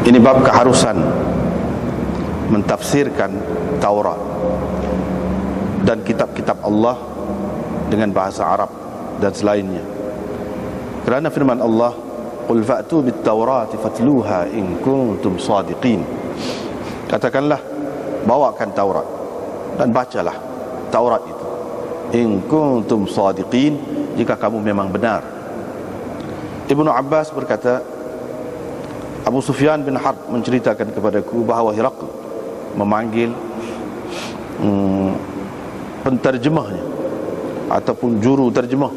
Ini bab keharusan mentafsirkan Taurat dan kitab-kitab Allah dengan bahasa Arab dan selainnya. Kerana firman Allah, "Qul fa'tu bit-taurati fatluha in kuntum shadiqin." Katakanlah, bawakan Taurat dan bacalah Taurat itu, in kuntum shadiqin, jika kamu memang benar. Ibnu Abbas berkata, Abu Sufyan bin Harb menceritakan kepadaku bahawa Herakl memanggil penterjemahnya ataupun juru terjemah,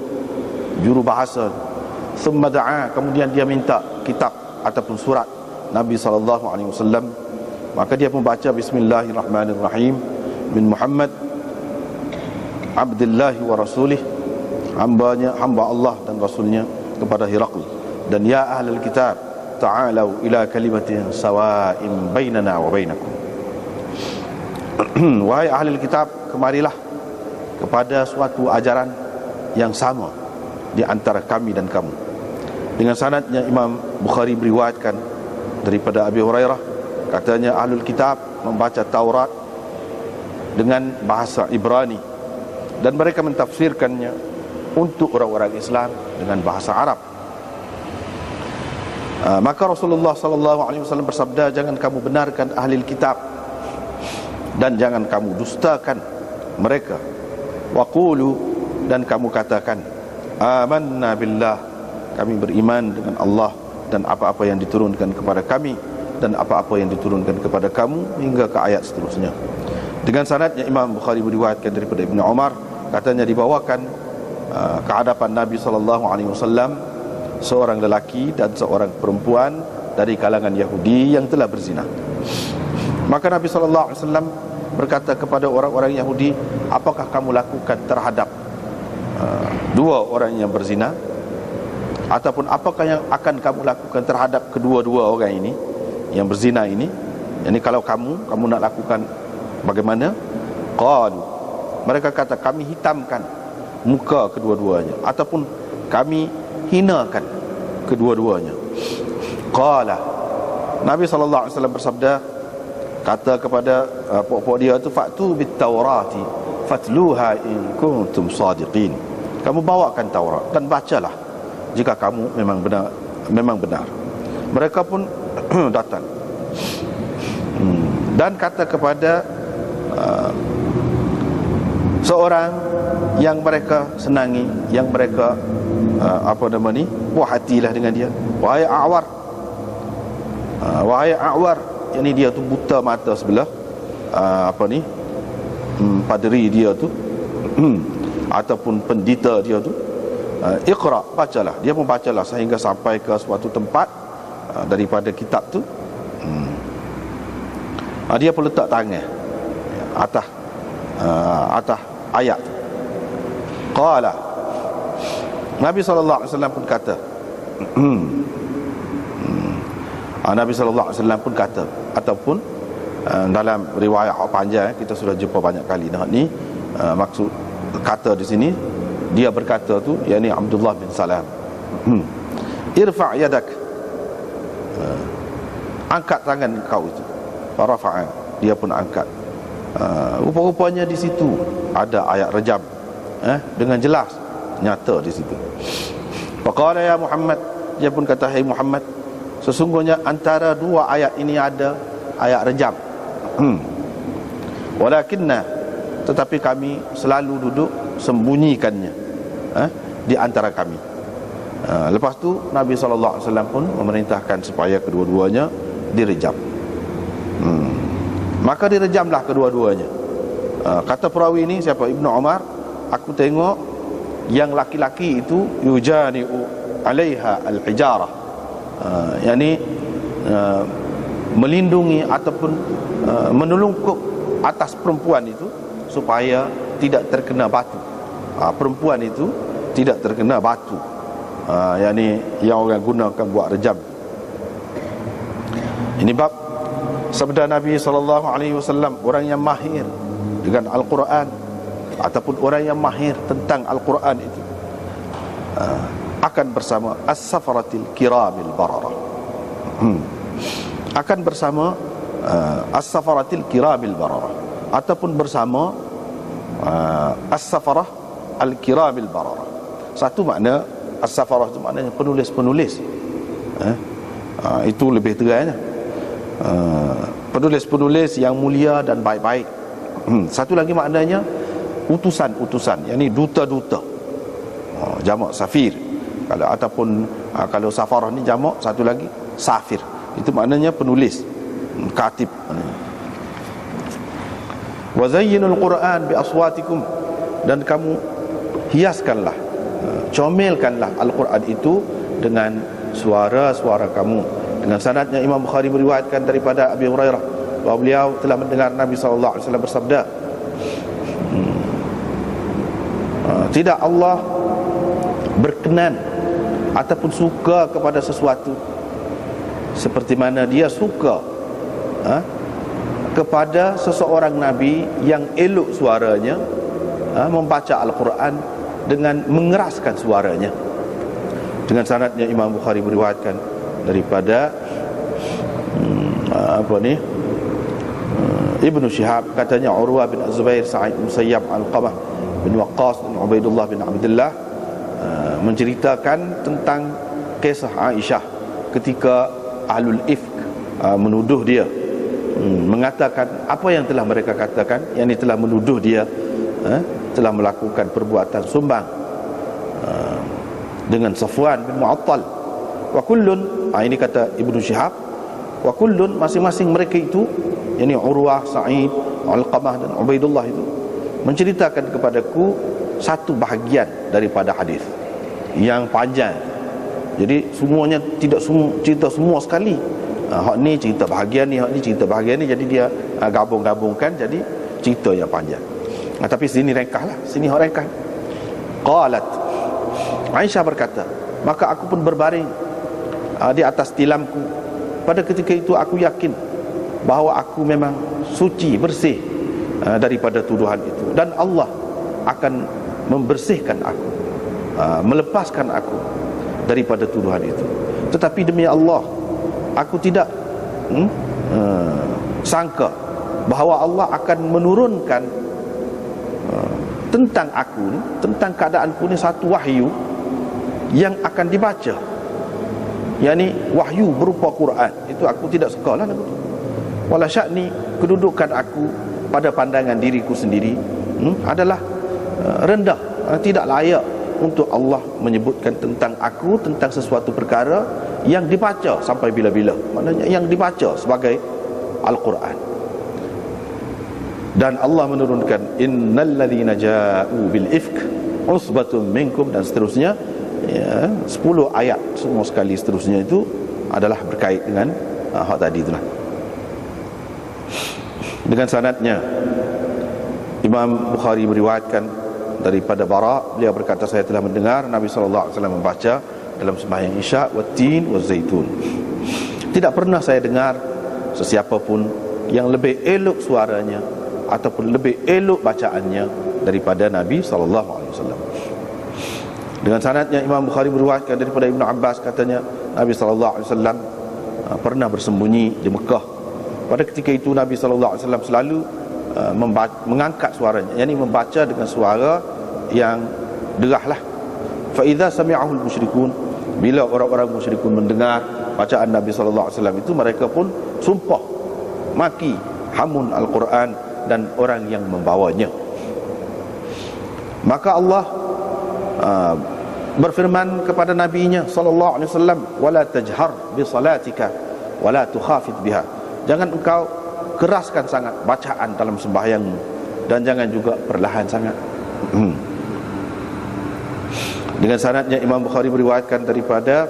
juru bahasa. Thumma da'a, kemudian dia minta kitab ataupun surat Nabi SAW. Maka dia membaca Bismillahirrahmanirrahim, min Muhammad Abdullah wa Rasulih, hamba Allah dan Rasulnya, kepada Herakl. Dan ya ahlul kitab, ta'alau ila kalimatin sawa'in bainana wa bainakum. Wahai ahli kitab, kemarilah kepada suatu ajaran yang sama di antara kami dan kamu. Dengan sanadnya Imam Bukhari beriwayatkan daripada Abi Hurairah, katanya ahlul kitab membaca Taurat dengan bahasa Ibrani dan mereka mentafsirkannya untuk orang-orang Islam dengan bahasa Arab. Maka Rasulullah SAW bersabda, jangan kamu benarkan ahli kitab dan jangan kamu dustakan mereka. Waqulu, dan kamu katakan, amanna billah, kami beriman dengan Allah dan apa-apa yang diturunkan kepada kami dan apa-apa yang diturunkan kepada kamu, hingga ke ayat seterusnya. Dengan sanadnya Imam Bukhari beriwayatkan daripada Ibnu Umar, katanya dibawakan ke hadapan Nabi SAW seorang lelaki dan seorang perempuan dari kalangan Yahudi yang telah berzina. Maka Nabi SAW berkata kepada orang-orang Yahudi, apakah kamu lakukan terhadap dua orang yang berzina, ataupun apakah yang akan kamu lakukan terhadap kedua-dua orang ini yang berzina ini? Yani kalau kamu nak lakukan bagaimana? Qalu, mereka kata, kami hitamkan muka kedua-duanya ataupun kami hinakan kedua-duanya. Qala, Nabi SAW bersabda, kata kepada pokok dia tu, fa'tu bit-taurati fatluha in kuntum sadiqin. Kamu bawakan Taurat dan bacalah jika kamu memang benar. Mereka pun datang dan kata kepada seorang yang mereka senangi, yang mereka puas hatilah dengan dia, wahai A'war, yakni dia tu buta mata sebelah, padri dia tu ataupun pendeta dia tu, iqra, bacalah. Dia pun bacalah sehingga sampai ke suatu tempat daripada kitab tu. Dia pun letak tangan atas ayat. Qala, Nabi SAW pun kata, Nabi SAW pun kata, ataupun dalam riwayat panjang kita sudah jumpa banyak kali dah ni, maksud kata di sini, dia berkata tu, yakni Abdullah bin Salam, irfa' yadak, angkat tangan kau itu. Farafa'a, dia pun angkat. Rupa-rupanya di situ ada ayat rejam, dengan jelas, nyata di situ. Faqala ya Muhammad, dia pun kata, hai Muhammad, sesungguhnya antara dua ayat ini ada ayat rejam. Walakinna, tetapi kami selalu duduk sembunyikannya di antara kami. Lepas tu Nabi SAW pun memerintahkan supaya kedua-duanya direjam. Maka direjamlah kedua-duanya. Kata perawi ini, siapa? Ibnu Umar, aku tengok yang laki-laki itu yujani'u alaiha al-hijarah, yakni melindungi ataupun menelungkup atas perempuan itu supaya tidak terkena batu. Perempuan itu tidak terkena batu, yakni yang orang gunakan buat rejam. Ini bab sabda Nabi SAW, orang yang mahir dengan Al-Quran ataupun orang yang mahir tentang Al-Quran itu akan bersama as-safaratil kiramil bararah. akan bersama as-safaratil kiramil bararah, ataupun bersama as-safarah al-kiramil bararah. Satu makna as-safarah itu maknanya penulis-penulis, itu lebih terangnya, penulis-penulis yang mulia dan baik-baik. Satu lagi maknanya utusan-utusan, yakni duta-duta, jamak safir. Ataupun kalau safarah ni jamak, satu lagi safir, itu maknanya penulis, katib. Wa zayyinul Qur'an bi aswatikum, dan kamu hiaskanlah, comelkanlah Al-Quran itu dengan suara-suara kamu. Dengan sanadnya Imam Bukhari meriwayatkan daripada Abi Hurairah bahawa beliau telah mendengar Nabi sallallahu alaihi wasallam bersabda, tidak Allah berkenan ataupun suka kepada sesuatu seperti mana Dia suka kepada seseorang Nabi yang elok suaranya, membaca Al-Quran dengan mengeraskan suaranya. Dengan sanadnya Imam Bukhari meriwayatkan daripada Ibnu Syihab, katanya Urwah bin Az-Zubair, Sa'id bin Musayyab, Al-Qamah bin Waqqas dan Ubaidullah bin Abdullah menceritakan tentang kisah Aisyah ketika Ahlul Ifk menuduh dia, mengatakan apa yang telah mereka katakan, yang ini telah menuduh dia telah melakukan perbuatan sumbang dengan Safwan bin Mu'attal. Wa kullun, ini kata Ibnu Syihab, wa kullun, masing-masing mereka itu, yakni Urwah, Sa'id, Al-Qamah dan Ubaidullah itu menceritakan kepadaku satu bahagian daripada hadis yang panjang. Jadi semuanya tidak cerita semua sekali. Hak ni cerita bahagian ni, hak ni cerita bahagian ni, jadi dia gabung-gabungkan jadi cerita yang panjang. Tapi sini ringkaslah, sini hak ringkas. Qalat, Aisyah berkata, maka aku pun berbaring di atas tilamku. Pada ketika itu aku yakin bahawa aku memang suci, bersih daripada tuduhan itu, dan Allah akan membersihkan aku, melepaskan aku daripada tuduhan itu. Tetapi demi Allah, aku tidak sangka bahawa Allah akan menurunkan tentang aku ni, tentang keadaanku ni, satu wahyu yang akan dibaca, yakni wahyu berupa Quran. Itu aku tidak suka lah. Wala sya'ni, kedudukan aku pada pandangan diriku sendiri adalah rendah, tidak layak untuk Allah menyebutkan tentang aku, tentang sesuatu perkara yang dibaca sampai bila-bila, maknanya yang dibaca sebagai Al-Quran. Dan Allah menurunkan innal ladzina ja'u bil ifk usbatun minkum, dan seterusnya, 10 ayat semua sekali seterusnya itu adalah berkait dengan hak tadi itulah. Dengan sanadnya Imam Bukhari meriwayatkan daripada Bara, beliau berkata, saya telah mendengar Nabi sallallahu alaihi wasallam membaca dalam sembahyang Isya, wat-tin waz-zaitun. Tidak pernah saya dengar sesiapa pun yang lebih elok suaranya ataupun lebih elok bacaannya daripada Nabi sallallahu alaihi wasallam. Dengan sanadnya Imam Bukhari meriwayatkan daripada Ibnu Abbas, katanya Nabi sallallahu alaihi wasallam pernah bersembunyi di Mekah. Pada ketika itu Nabi sallallahu alaihi wasallam selalu mengangkat suaranya, yakni membaca dengan suara yang derahlah. Fa idza sami'ahu al-musyrikun, bila orang-orang musyrikun mendengar bacaan Nabi sallallahu alaihi wasallam itu, mereka pun sumpah maki hamun Al-Quran dan orang yang membawanya. Maka Allah berfirman kepada nabinya sallallahu alaihi wasallam, wala tajhar bi salatika wala tukhafit biha, jangan engkau keraskan sangat bacaan dalam sembahyangmu, dan jangan juga perlahan sangat. Dengan sanadnya Imam Bukhari meriwayatkan daripada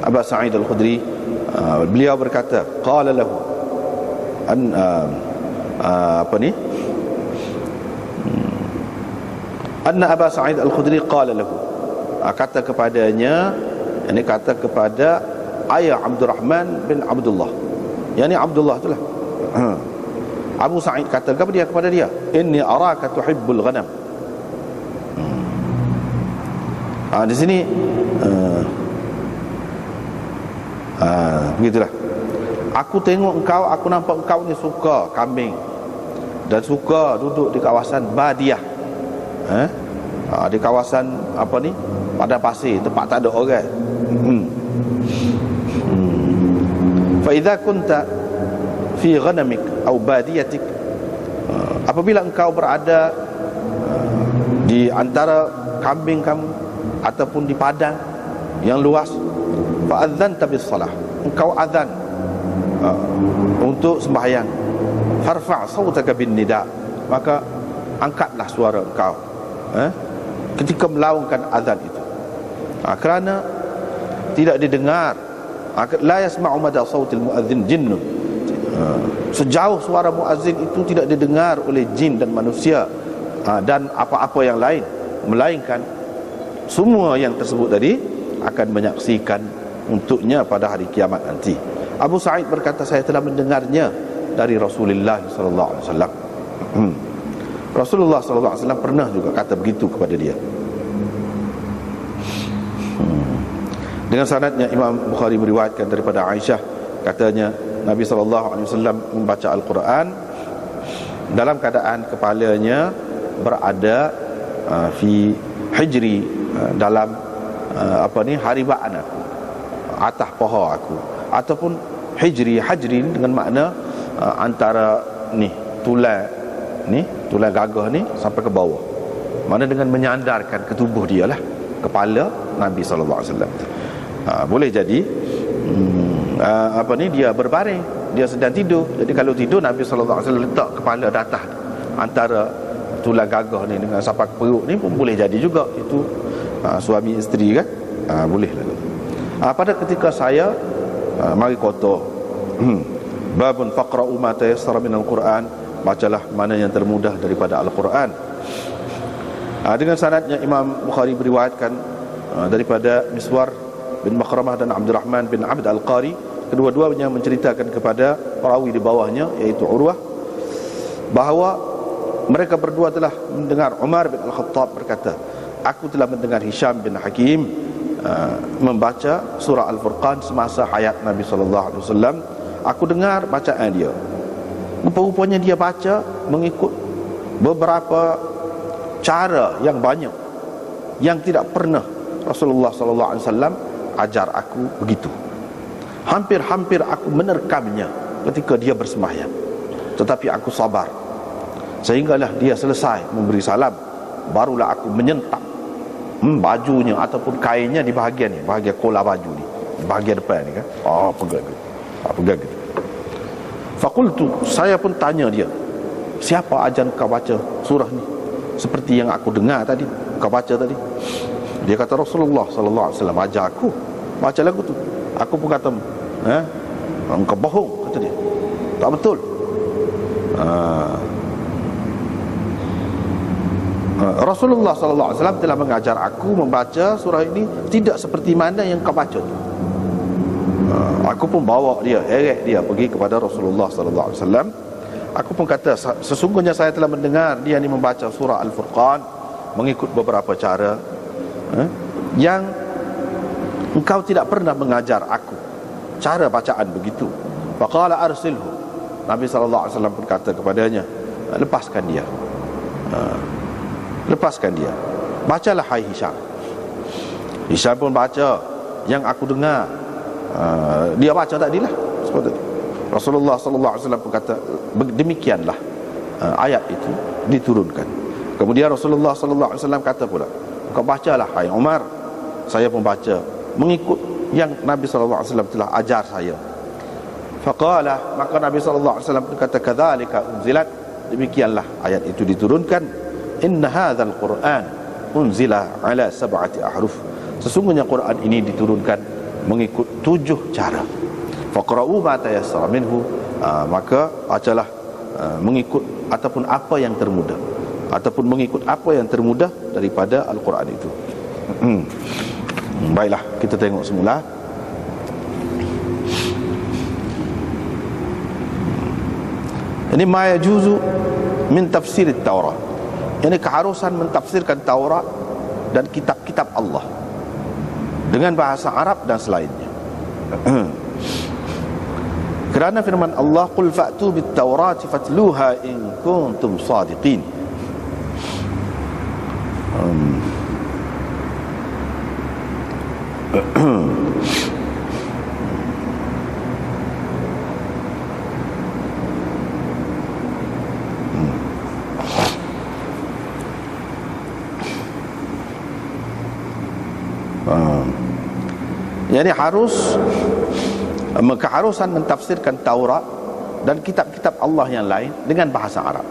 Abu Sa'id Al-Khudri, beliau berkata, qala lahu anna Abu Sa'id Al-Khudri qala lahu, kata kepadanya, ini kata kepada ayah Abdurrahman bin Abdullah, yakni Abdullah itulah. Abu Sa'id kata kepada dia, inni araka tuhibbul ghanam. Di sini begitulah. Aku tengok engkau, aku nampak engkau ni suka kambing dan suka duduk di kawasan badiah, di kawasan apa ni, padang pasir, tempat tak ada orang. Fa idza kunta fi ghanamik atau badiyatik, apabila engkau berada di antara kambing kamu ataupun di padang yang luas, fa adzanta bis salah, engkau azan untuk sembahyang, farfa' sautaka bin nida, maka angkatlah suara engkau ketika melaungkan azan itu, kerana tidak didengar, la yasma'u mada sautil muadzin jinnun, sejauh suara muazzin itu tidak didengar oleh jin dan manusia dan apa-apa yang lain, melainkan semua yang tersebut tadi akan menyaksikan untuknya pada hari kiamat nanti. Abu Sa'id berkata, saya telah mendengarnya dari Rasulullah sallallahu alaihi wasallam. Rasulullah sallallahu alaihi wasallam pernah juga kata begitu kepada dia. Dengan sanadnya Imam Bukhari meriwayatkan daripada Aisyah, katanya Nabi sallallahu alaihi wasallam membaca Al-Quran dalam keadaan kepalanya berada fi hijri, dalam haribaan aku, atas paha aku, ataupun hijri dengan makna antara tulang gagah ni sampai ke bawah, mana dengan menyandarkan ke tubuh dia lah, kepala Nabi sallallahu alaihi wasallam. Boleh jadi dia berbaring, dia sedang tidur. Jadi kalau tidur, Nabi sallallahu alaihi wasallam letak kepala di atas antara tulang gagah ni dengan sampai ke perut ni pun boleh jadi juga. Itu suami isteri kan, boleh lah. Pada ketika saya mari kotor, babun faqra'u ma tayassara minal Quran, bacalah mana yang termudah daripada Al-Quran. Dengan sanadnya Imam Bukhari beriwayatkan daripada Miswar bin Makhramah dan Abdurrahman bin Abd Al-Qari, kedua-duanya menceritakan kepada perawi di bawahnya, iaitu Urwah, bahawa mereka berdua telah mendengar Umar bin Al-Khattab berkata, aku telah mendengar Hisham bin Hakim membaca surah Al-Furqan semasa hayat Nabi SAW. Aku dengar bacaan dia, rupa-rupanya dia baca mengikut beberapa cara yang banyak, yang tidak pernah Rasulullah SAW ajar aku begitu. Hampir-hampir aku menerkamnya ketika dia bersembahyang, tetapi aku sabar sehinggalah dia selesai memberi salam, barulah aku menyentak bajunya ataupun kainnya di bahagian ni, bahagian kola baju ni, bahagian depan ni kan. Pegang gitu. Fakultu, saya pun tanya dia, siapa ajar kau baca surah ni seperti yang aku dengar tadi, kau baca tadi? Dia kata, Rasulullah sallallahu alaihi wasallam ajar aku baca lagu tu. Aku pun kata, engkau bohong, kata dia. Tak betul. Rasulullah sallallahu alaihi wasallam telah mengajar aku membaca surah ini tidak seperti mana yang kau baca tu. Aku pun bawa dia, heret dia pergi kepada Rasulullah sallallahu alaihi wasallam. Aku pun kata, sesungguhnya saya telah mendengar dia ni membaca surah Al-Furqan mengikut beberapa cara yang engkau tidak pernah mengajar aku cara bacaan begitu. Faqala arsilhu, Nabi sallallahu alaihi wasallam pun kata kepadanya, lepaskan dia. Lepaskan dia. Bacalah hai Hisham. Hisham pun baca yang aku dengar. Dia baca tadilah seperti itu. Rasulullah sallallahu alaihi wasallam pun kata, demikianlah ayat itu diturunkan. Kemudian Rasulullah sallallahu alaihi wasallam kata pula, kau bacalah hai Umar. Saya pun baca mengikut yang Nabi sallallahu alaihi wasallam telah ajar saya. Faqala, maka Nabi sallallahu alaihi wasallam berkata, kadzalika unzilat, demikianlah ayat itu diturunkan. Inna hadzal Qur'an unzila ala 7 ahruf, sesungguhnya Quran ini diturunkan mengikut 7 cara. Faqra'u ma tayassara minhu, maka bacalah mengikut ataupun apa yang termudah, ataupun mengikut apa yang termudah daripada Al-Quran itu. Baiklah, kita tengok semula. Ini ma yajuzu min tafsir at-Taurat. Ini keharusan mentafsirkan Taurat dan kitab-kitab Allah dengan bahasa Arab dan selainnya. Kerana firman Allah, qul fa'tu bit taurati fatluha in kuntum sadiqin. Jadi harus keharusan mentafsirkan Taurat dan kitab-kitab Allah yang lain dengan bahasa Arab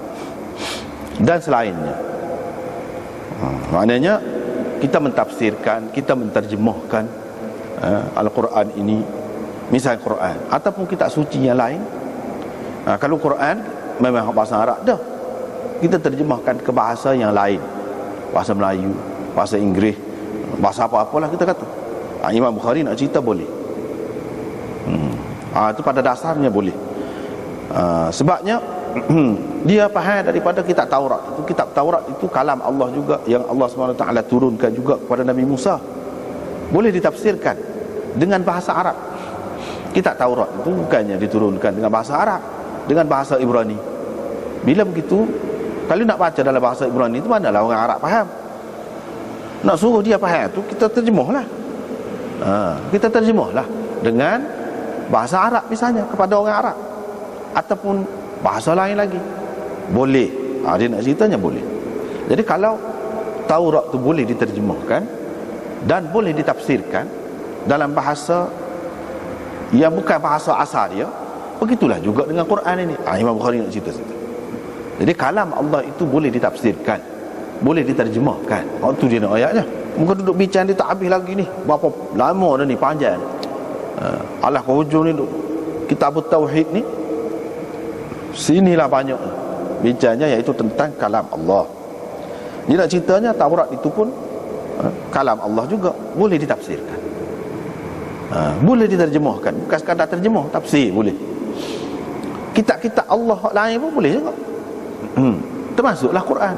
dan selainnya. Maknanya kita mentafsirkan, kita menterjemahkan Al-Quran ini, misalnya Quran ataupun kitab suci yang lain. Kalau Quran memang bahasa Arab dah, kita terjemahkan ke bahasa yang lain, bahasa Melayu, bahasa Inggeris, bahasa apa-apalah kita kata. Imam Bukhari nak cerita boleh. Itu pada dasarnya boleh. Sebabnya dia faham daripada kitab Taurat. Kitab Taurat itu kalam Allah juga, yang Allah SWT turunkan juga kepada Nabi Musa. Boleh ditafsirkan dengan bahasa Arab. Kitab Taurat itu bukannya diturunkan dengan bahasa Arab, dengan bahasa Ibrani. Bila begitu, kalau nak baca dalam bahasa Ibrani itu manalah orang Arab faham. Nak suruh dia faham tu, kita terjemahlah. Kita terjemahlah dengan bahasa Arab misalnya kepada orang Arab, ataupun bahasa lain lagi. Boleh. Dia nak ceritanya boleh. Jadi kalau Taurat tu boleh diterjemahkan dan boleh ditafsirkan dalam bahasa yang bukan bahasa asal dia, begitulah juga dengan Quran ini. Imam Bukhari nak cerita situ. Jadi kalam Allah itu boleh ditafsirkan, boleh diterjemahkan. Itu dia nak ayatnya. Muka duduk bincang dia tak habis lagi ni. Berapa lama dah ni, panjang. Alah ke hujung ni kitab Tauhid ni, sinilah banyak bincangnya, iaitu tentang kalam Allah. Dia nak ceritanya Taurat itu pun kalam Allah juga, boleh ditafsirkan, boleh diterjemahkan. Bukan sekadar terjemah, tafsir boleh. Kitab-kitab Allah lain pun boleh juga, termasuklah Quran.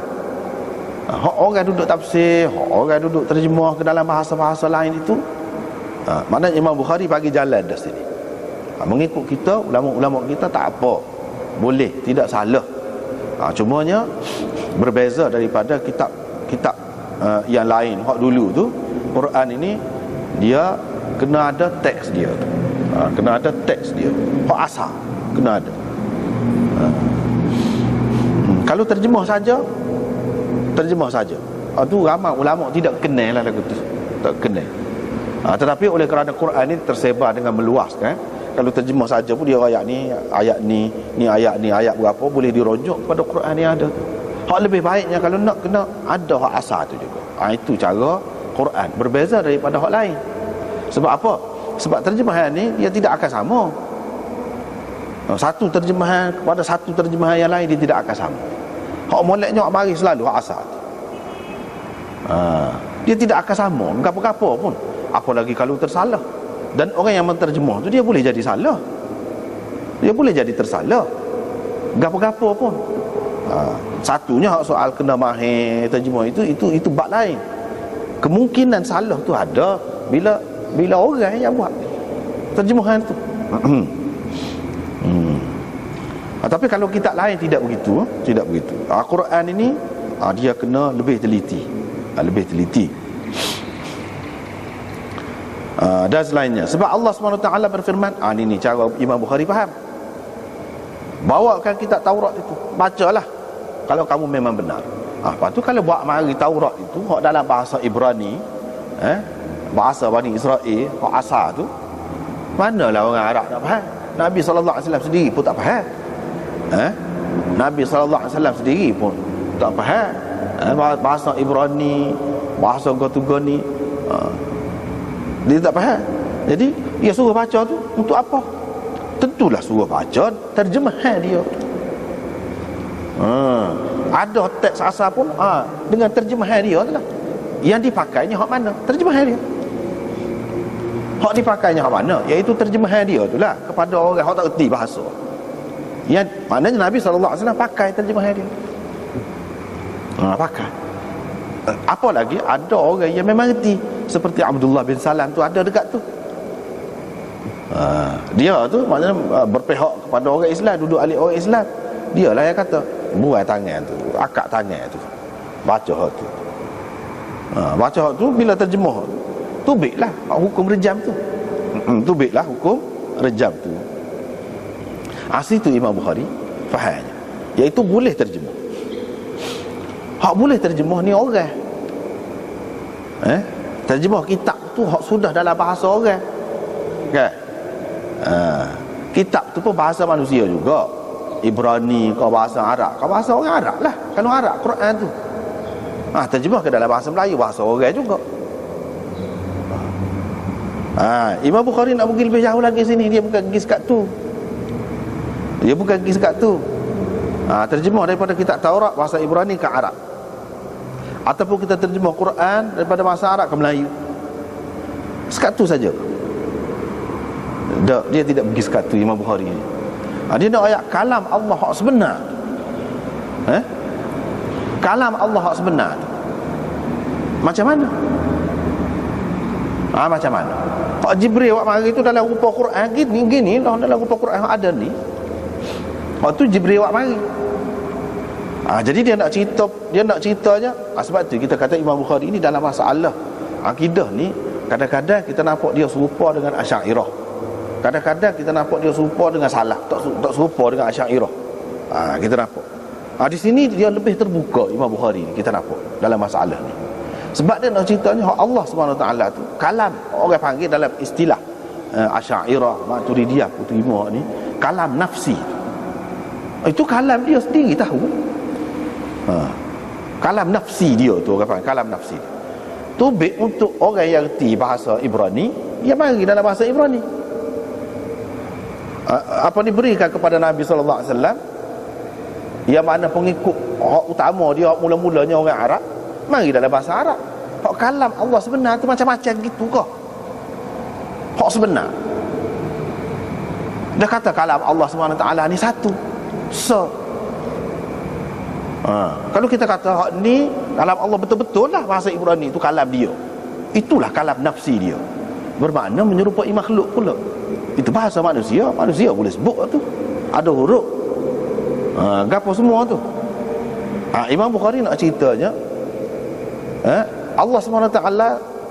Orang duduk tafsir, orang duduk terjemah ke dalam bahasa-bahasa lain itu, maknanya Imam Bukhari bagi jalan dah sini. Mengikut kita, ulama-ulama kita tak apa, boleh, tidak salah. Cumanya berbeza daripada kitab yang lain. Hak dulu tu Quran ini dia kena ada teks dia, kena ada teks dia. Hak asal kena ada. Kalau terjemah saja, tu ramai ulama tidak kenal lah lagu tu, tak kenal. Tetapi oleh kerana Quran ini tersebar dengan meluas kan, kalau terjemah saja pun dia ayat ni, ayat berapa, boleh dirujuk pada Quran yang ada. Hak lebih baiknya kalau nak kena ada hak asal tu juga. Itu cara Quran berbeza daripada hak lain. Sebab apa? Sebab terjemahan ni dia tidak akan sama. Satu terjemahan kepada satu terjemahan yang lain dia tidak akan sama. Hak moleknya hak mari selalu hak asal. Dia tidak akan sama apa-apa pun. Apalagi kalau tersalah. Dan orang yang menterjemah tu dia boleh jadi salah, dia boleh jadi tersalah, gapo-gapo pun. Satunya hak soal kena mahir terjemah itu bab lain. Kemungkinan salah tu ada bila orang yang buat terjemahan tu. Tapi kalau kitab lain tidak begitu, tidak begitu. Al-Quran ini dia kena lebih teliti, dan selainnya. Sebab Allah SWT berfirman, ini cara Imam Bukhari faham. Bawakan kitab Taurat itu, bacalah kalau kamu memang benar. Lepas tu kalau buat mari Taurat itu hak dalam bahasa Ibrani, bahasa Bani Israel, hak asal tu, manalah orang Arab nak faham? Nabi SAW sendiri pun tak faham. Nabi SAW sendiri pun tak faham bahasa Ibrani, bahasa Gotugoni, dia tak faham. Jadi dia suruh baca tu untuk apa? Tentulah suruh baca terjemahan dia. Ada teks asal pun dengan terjemahan dia tu lah. Yang dipakainya hak mana? Terjemahan dia. Hak dipakainya hak mana? Iaitu terjemahan dia tu lah kepada orang hak tak erti bahasa. Yang maknanya Nabi SAW pakai terjemahan dia. Pakai. Apa lagi ada orang yang memang erti, seperti Abdullah bin Salam tu ada dekat tu. Dia tu maknanya berpihak kepada orang Islam, duduk alik orang Islam. Dialah yang kata buai tangan tu, akak tangan tu, baca hak tu. Baca hak tu bila terjemah tubiklah hukum rejam tu. Tubiklah hukum rejam tu. Asli tu Imam Bukhari fahamnya, iaitu boleh terjemah. Hak boleh terjemah ni orang. Terjemah kitab tu hak sudah dalam bahasa orang. Kan? Kitab tu pun bahasa manusia juga. Ibrani kau bahasa Arab, kau bahasa orang Arab lah. Kalau Arab Quran tu terjemah ke dalam bahasa Melayu, bahasa orang juga. Imam Bukhari nak pergi lebih jauh lagi sini, dia bukan pergi sekat tu. Terjemah daripada kitab Taurat bahasa Ibrani ke Arab, ataupun kita terjemah Quran daripada bahasa Arab ke Melayu. Sekat tu saja. Dia tidak pergi sekat tu Imam Bukhari ni. Dia nak ayat kalam Allah hak sebenar. Kalam Allah hak sebenar tu macam mana? Macam mana? Hak Jibril awak mari tu dalam rupa Quran gini lah, dalam rupa Quran ada ni. Hak tu Jibril awak mari. Jadi dia nak ceritanya. Sebab tu kita kata Imam Bukhari ni dalam masalah akidah ni kadang-kadang kita nampak dia serupa dengan Asy'ariyah. Kadang-kadang kita nampak dia serupa dengan Salaf, tak serupa dengan Asy'ariyah. Kita nampak. Di sini dia lebih terbuka Imam Bukhari ni, kita nampak dalam masalah ni. Sebab dia nak ceritanya Allah SWT tu kalam, orang panggil dalam istilah Asy'ariyah, Maturidiyah, Putimah ni kalam nafsi. Itu kalam dia sendiri tahu. Kalam nafsi dia tu, orang panggil kalam nafsi. Tubik untuk orang yang reti bahasa Ibrani, dia mari dalam bahasa Ibrani. Apa diberikan kepada Nabi sallallahu alaihi wasallam, yang mana pengikut utama dia mula-mulanya orang Arab, mari dalam bahasa Arab. Hak kalam Allah sebenar tu macam-macam gitu ke? Hak sebenar. Dia kata kalam Allah SWT ni satu. Kalau kita kata hak ni kalam Allah betul-betul lah bahasa Ibrani tu kalam dia, itulah kalam nafsi dia, bermakna menyerupai makhluk pula. Itu bahasa manusia boleh sebut tu, ada huruf, gapo semua tu. Imam Bukhari nak ceritanya, Allah SWT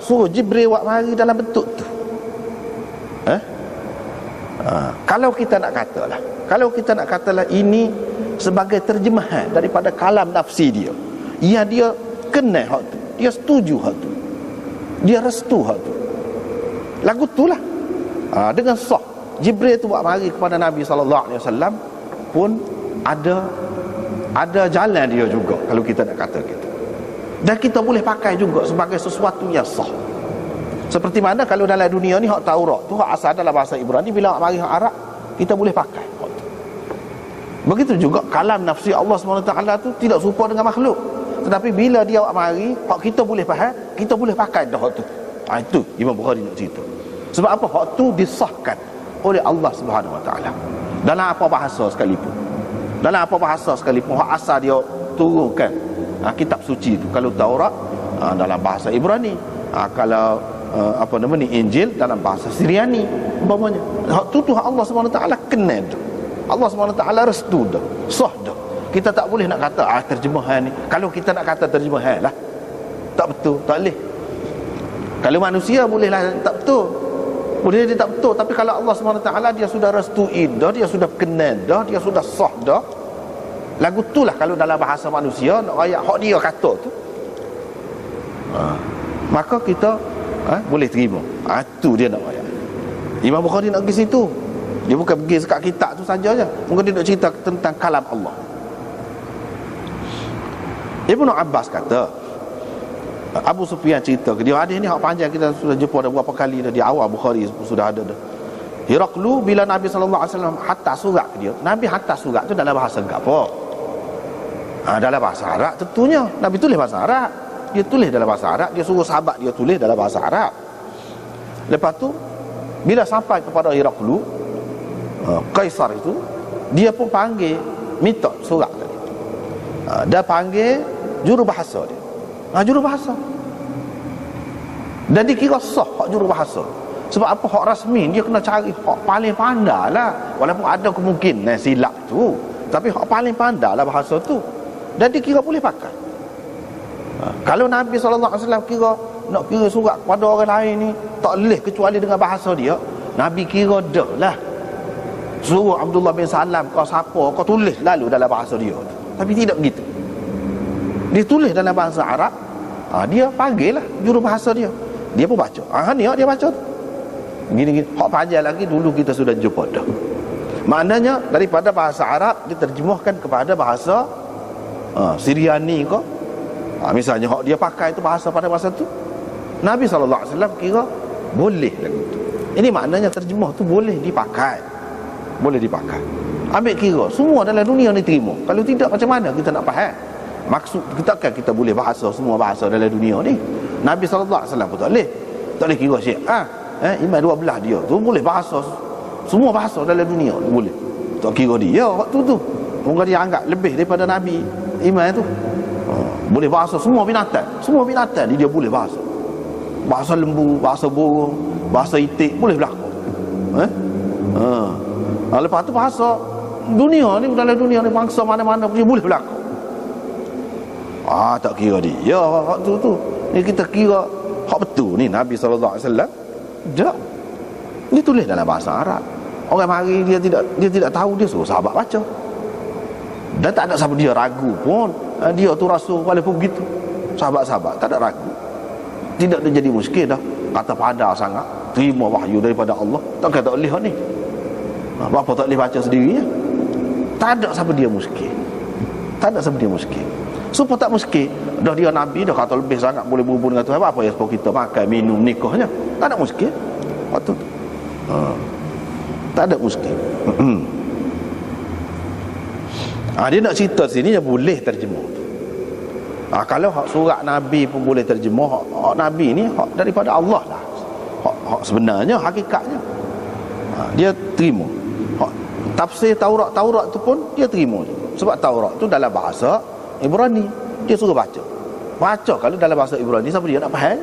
suruh Jibril buat mari dalam bentuk tu. Kalau kita nak katalah ini sebagai terjemahan daripada kalam nafsi dia, ya, dia kenal hak tu, dia setuju hak tu, dia restu hak tu, lagu tu lah. Dengan sah Jibril tu buat mari kepada Nabi SAW pun ada jalan dia juga, kalau kita nak kata gitu. Dan kita boleh pakai juga sebagai sesuatu yang sah. Seperti mana kalau dalam dunia ni hak Taurat tu hak asal dalam bahasa Ibrani, bila hak mari hak Arab kita boleh pakai hak tu. Begitu juga kalam nafsi Allah SWT tu tidak serupa dengan makhluk, tetapi bila dia hak mari hak kita boleh faham, kita boleh pakai dah hak tu. Itu Imam Bukhari nak cerita. Sebab apa? Hak tu disahkan oleh Allah SWT dalam apa bahasa sekalipun. Hak asal dia turunkan kitab suci tu. Kalau Taurat dalam bahasa Ibrani, kalau Injil dalam bahasa Syriani umpamanya. Hak tu hak Allah SWT kenal tu. Allah SWT restu dah, sah dah. Kita tak boleh nak kata terjemahan ni. Kalau kita nak kata terjemahan lah, tak betul, tak boleh. Kalau manusia boleh lah tak betul, boleh dia tak betul. Tapi kalau Allah SWT dia sudah restui dah, dia sudah kenal dah, dia sudah sah dah, lagu tu lah. Kalau dalam bahasa manusia nak ayat hak dia kata tu, maka kita boleh terima. Tu dia nak ayat. Imam Bukhari nak pergi situ. Dia bukan pergi sekat kitab tu saja je. Mungkin dia nak cerita tentang kalam Allah. Ibnu Abbas kata, Abu Sufyan cerita ke dia, hadis ni hak panjang, kita sudah jumpa dah berapa kali dah, di awal Bukhari sudah ada dah. Heraklu bila Nabi SAW hantar surat ke dia, Nabi hantar surat tu dalam bahasa apa? Dalam bahasa Arab tentunya. Nabi tulis bahasa Arab, dia tulis dalam bahasa Arab, dia suruh sahabat dia tulis dalam bahasa Arab. Lepas tu bila sampai kepada Heraklu, Kaisar itu, dia pun panggil, minta surat tadi. Dia panggil juru bahasa dia. Juru bahasa. Dan dikira sah hak juru bahasa. Sebab apa? Hak rasmi dia kena cari hak paling pandai lah. Walaupun ada kemungkinan silap tu, tapi hak paling pandai lah bahasa tu, dan dia kira boleh pakai. Kalau Nabi SAW kira nak kira surat kepada orang lain ni tak boleh kecuali dengan bahasa dia, Nabi kira dah lah suruh Abdullah bin Salam kau siapa kau tulis lalu dalam bahasa dia. Tapi tidak begitu, dia tulis dalam bahasa Arab. Dia panggil lah juru bahasa dia, dia pun baca. Ni dia baca gini-gini. Hak panjang lagi dulu kita sudah jumpa dah. Maknanya daripada bahasa Arab diterjemahkan kepada bahasa Syriani ke. Misalnya hak dia pakai itu bahasa pada masa tu, Nabi SAW kira boleh lagu tu. Ini maknanya terjemah tu boleh dipakai. Boleh dipakai. Ambil kira semua dalam dunia ni terima. Kalau tidak macam mana kita nak faham? Maksud kita kan kita boleh bahasa semua bahasa dalam dunia ni. Nabi SAW pun tak boleh. Tak boleh kira Syiah. Imam 12 dia tu boleh bahasa semua bahasa dalam dunia boleh. Tak kira dia waktu tu. Mungkin dia anggap lebih daripada Nabi Imam tu. Boleh bahasa semua binatang. Semua binatang dia boleh bahasa. Bahasa lembu, bahasa burung, bahasa itik boleh berlaku. Lepas tu bahasa dunia ni, dalam dunia ni bangsa mana-mana dia boleh berlaku. Tak kira dia waktu tu. Ni kita kira hak betul ni Nabi SAW. Tak. Dia tulis dalam bahasa Arab. Orang mari dia tidak tahu, dia suruh sahabat baca. Dan tak ada siapa dia ragu pun. Dia tu rasul walaupun begitu. Sahabat-sahabat tak ada ragu. Tidak ada jadi muskil dah. Kata pada sangat, terima wahyu daripada Allah. Tak kata boleh ni. Bapa tak boleh baca sendirinya. Tak ada siapa dia muskil. Tak ada siapa dia muskil. Supaya tak muskil, dah dia Nabi dah kata lebih sangat boleh berhubung dengan Tuhan. Apa yang supaya kita makan, minum, nikahnya. Tak ada muskil waktu tu. Tak ada muskil. Dia nak cerita sini dia boleh terjemah. Kalau hak surat Nabi pun boleh terjemah, hak Nabi ni hak daripada Allah lah. Hak sebenarnya, hakikatnya dia terima. Hak tafsir Taurat tu pun dia terima. Sebab Taurat tu dalam bahasa Ibrani, dia suruh baca. Kalau dalam bahasa Ibrani siapa dia nak faham?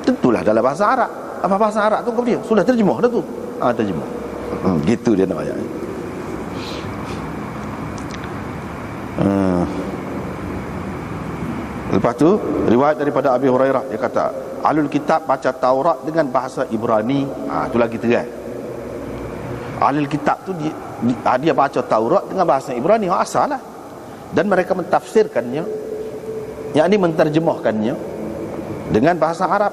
Tentulah dalam bahasa Arab. Apa bahasa Arab tu kepada dia sudah terjemah dah tu. Terjemah. Gitu dia nak ayat. Lepas tu riwayat daripada Abi Hurairah, dia kata Ahlul Kitab baca Taurat dengan bahasa Ibrani. Tu lagi terang. Ahlul Kitab tu dia baca Taurat dengan bahasa Ibrani, asal lah. Dan mereka mentafsirkannya, yakni menterjemahkannya dengan bahasa Arab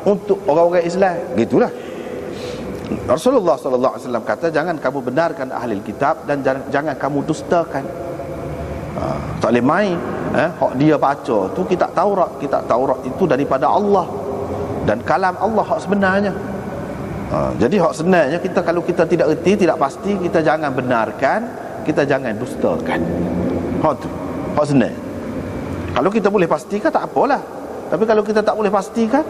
untuk orang-orang Islam. Gitulah. Rasulullah SAW kata, jangan kamu benarkan ahli kitab dan jangan kamu dustakan. Tak boleh main. Hak dia baca tu kitab Taurat. Kitab Taurat itu daripada Allah dan kalam Allah hak sebenarnya. Jadi hak sebenarnya kita, kalau kita tidak erti, tidak pasti, kita jangan benarkan, kita jangan dustakan. Hak tu hak sebenarnya. Kalau kita boleh pastikan tak apalah. Tapi kalau kita tak boleh pastikan,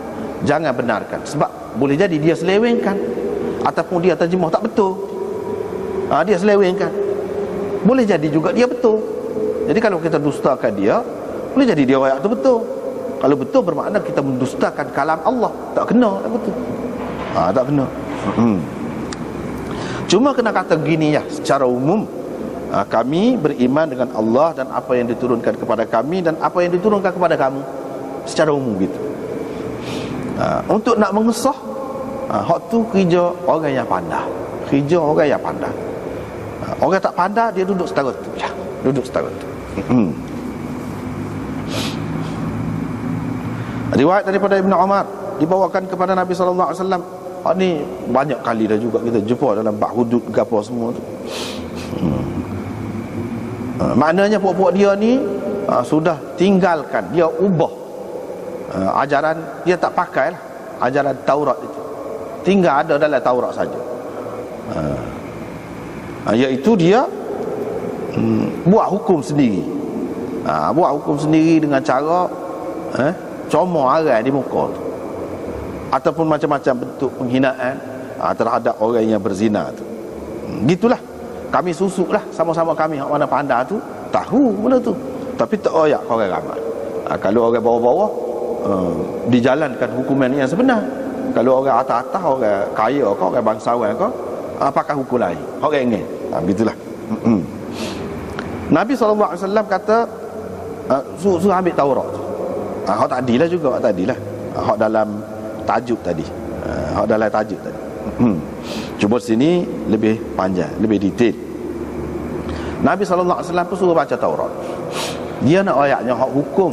jangan benarkan. Sebab boleh jadi dia selewengkan, ataupun dia terjemah tak betul. Dia selewengkan. Boleh jadi juga dia betul. Jadi kalau kita dustakan dia, boleh jadi dia ayat tu betul. Kalau betul bermakna kita mendustakan kalam Allah. Tak kena tak betul. Tak kena. Cuma kena kata gini ya, secara umum, kami beriman dengan Allah dan apa yang diturunkan kepada kami dan apa yang diturunkan kepada kamu. Secara umum gitu. Untuk nak mengesah, hak tu kerja orang yang pandai. Kerja orang yang pandai. Orang tak pandai, dia duduk setara tu. Duduk setara tu. Riwayat daripada Ibn Umar dibawakan kepada Nabi SAW. Ni banyak kali dah juga kita jumpa dalam bab hudud ke apa semua tu. Maknanya puak-puak dia ni sudah tinggalkan, dia ubah ajaran, dia tak pakai lah ajaran Taurat itu, tinggal ada dalam Taurat saja. Iaitu dia buat hukum sendiri. Buat hukum sendiri dengan cara comot arai di muka tu, ataupun macam-macam bentuk penghinaan terhadap orang yang berzina tu. Gitulah. Kami susuklah sama-sama kami hak mana pandai tu tahu benda tu, tapi tak royak orang ramai. Kalau orang bawah-bawah dijalankan hukuman yang sebenar, Kalau orang atas-atas, orang kaya ke, orang bangsawan ke, pakai hukum lain. Orang ingin. Begitulah. Nabi SAW kata, suruh ambil Taurat. Hak tadilah juga, hak tadilah. Hak dalam tajuk tadi. Hak dalam tajuk tadi. Cuma sini lebih panjang, lebih detail. Nabi SAW pun suruh baca Taurat. Dia nak ayatnya hak hukum,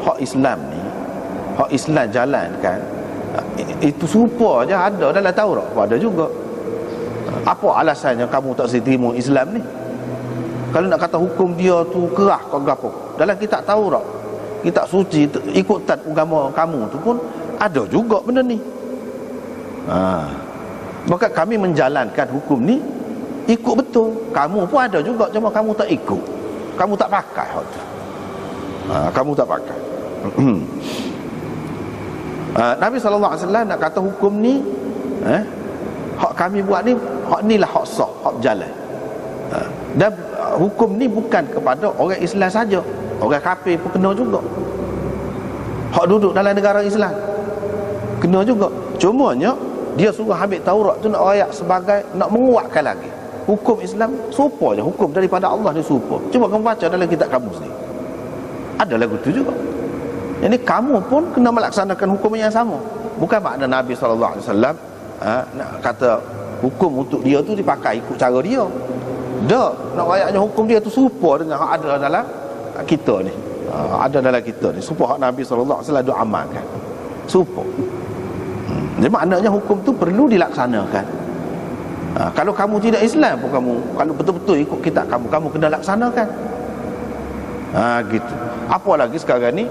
hak Islam ni, hak Islam jalankan, itu serupa je ada dalam Taurat, ada juga. Apa alasannya kamu tak terima Islam ni? Kalau nak kata hukum dia tu kerah kau gapo, dalam kitab Taurat, kitab suci ikutan agama kamu tu pun ada juga benda ni. Maka kami menjalankan hukum ni ikut betul. Kamu pun ada juga, cuma kamu tak ikut, kamu tak pakai hak tu. Kamu tak pakai. Nabi SAW nak kata hukum ni, hak kami buat ni, hak ni lah hak sah, hak berjalan. Dan hukum ni bukan kepada orang Islam saja, orang kafir pun kena juga. Hak duduk dalam negara Islam kena juga. Cumanya dia suruh ambil Taurat tu nak ayat sebagai nak menguatkan lagi hukum Islam serupa je, hukum daripada Allah ni serupa. Cuba kamu baca dalam kitab kamu sendiri, ada lagu tu juga. Jadi kamu pun kena melaksanakan hukum yang sama. Bukan makna Nabi SAW nak kata hukum untuk dia tu dipakai ikut cara dia. Dak, nak ayatnya hukum dia tu serupa dengan hak ada dalam kita ni. Ada dalam kita ni, serupa hak Nabi SAW dia amalkan. Serupa. Jadi maknanya hukum tu perlu dilaksanakan. Kalau kamu tidak Islam pun kamu, kalau betul-betul ikut kitab kamu, kamu kena laksanakan. Gitu. Apalagi sekarang ni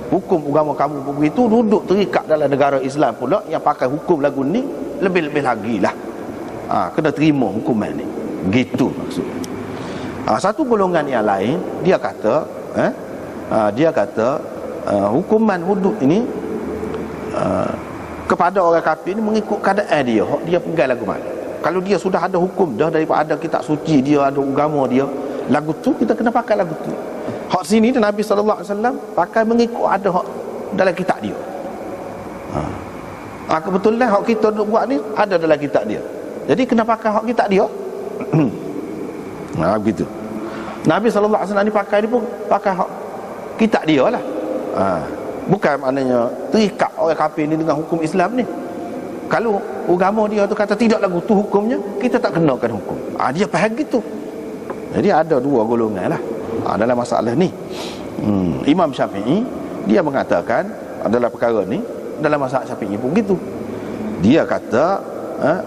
hukum agama kamu begitu, duduk terikat dalam negara Islam pula yang pakai hukum lagu ni, lebih-lebih lagi lah. Kena terima hukuman ni. Gitu maksudnya. Satu golongan yang lain dia kata, hukuman hudud ini kepada orang kafir ni mengikut keadaan dia pegang lagu mana. Kalau dia sudah ada hukum dah daripada kitab suci dia, ada agama dia, lagu tu kita kena pakai lagu tu. Hak sini Nabi SAW pakai mengikut ada hak dalam kitab dia. Kebetulan hak kita duk buat ni ada dalam kitab dia, jadi kena pakai hak kitab dia. Begitu. Nabi SAW ni pakai ni pun pakai hak kitab dia lah. Bukan maknanya terikat orang kafir ni dengan hukum Islam ni. Kalau agama dia tu kata tidak lagu tu hukumnya, kita tak kenakan hukum. Dia faham gitu. Jadi ada dua golongan lah dalam masalah ni. Imam Syafi'i dia mengatakan adalah perkara ni, dalam masalah Syafi'i pun gitu. Dia kata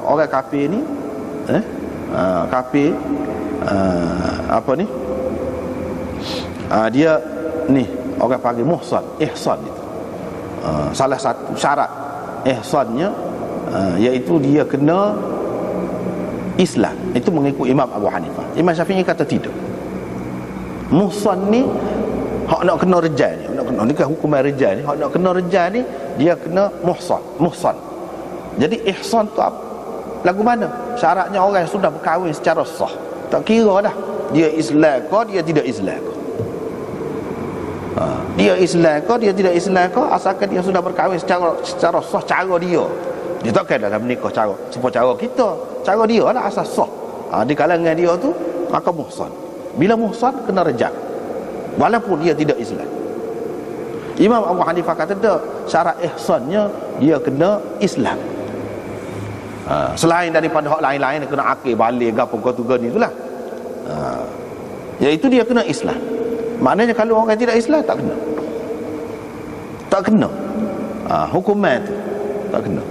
orang kafir ni kafir apa ni, dia ni orang panggil muhsan, ihsan itu. Salah satu syarat ihsannya iaitu dia kena Islam. Itu mengikut Imam Abu Hanifah. Imam Syafi'i kata tidak. Muhsan ni hak nak kena rejal ni, nak kena ni kan hukuman rejal ni, hak nak kena rejal ni dia kena muhsan. Jadi ihsan tu apa? Lagu mana? Syaratnya orang yang sudah berkahwin secara sah. Tak kira dah dia Islam ke dia tidak Islam ke. Dia Islam ke dia tidak Islam ke, asalkan dia sudah berkahwin secara sah cara dia. Dia takkan dalam menikah cara seperti cara kita. Cara dia lah asas sah. Di kalangan dia tu maka muhsan. Bila muhsan kena rejam walaupun dia tidak Islam. Imam Abu Hanifah kata tak, syarat ihsannya dia kena Islam. Selain daripada hak lain-lain kena akil balik gapo kau ni itulah. Iaitu dia kena Islam. Maknanya kalau orang tidak Islam tak kena. Tak kena. Hukuman tu tak kena.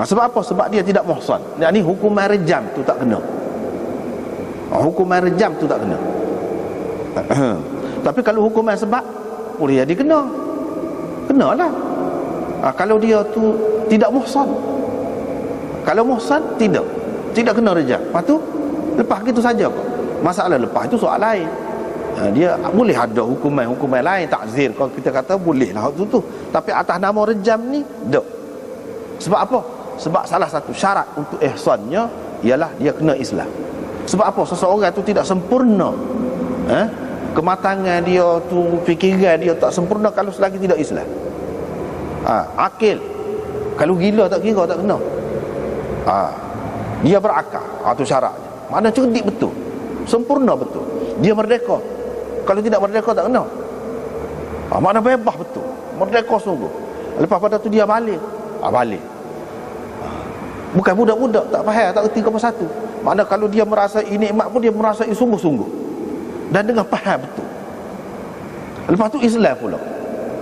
Sebab apa? Sebab dia tidak muhsan. Yang ni hukuman rejam tu tak kena. Hukuman rejam tu tak kena. Tapi kalau hukuman sebab boleh jadi kena. Kenalah. Kalau dia tu tidak muhsan. Kalau muhsan tidak kena rejam. Lepas tu lepas gitu saja kok. Masalah lepas itu soal lain. Dia boleh ada hukuman lain, takzir kalau kita kata boleh lah tu. Tapi atas nama rejam ni tak. Sebab apa? Sebab salah satu syarat untuk ihsannya ialah dia kena Islam. Sebab apa? Seseorang tu tidak sempurna. Kematangan dia tu, fikiran dia tak sempurna kalau selagi tidak Islam. Akil. Kalau gila tak kira, tak kena. Dia berakal. Itu syaratnya. Makna cerdik betul, sempurna betul. Dia merdeka. Kalau tidak merdeka tak kena. Makna bebas betul, merdeka sungguh. Lepas pada tu dia balik. Balik. Bukan budak-budak tak faham, tak erti apa satu. Makna kalau dia merasai nikmat pun dia merasai sungguh-sungguh dan dengan faham betul. Lepas tu Islam pula.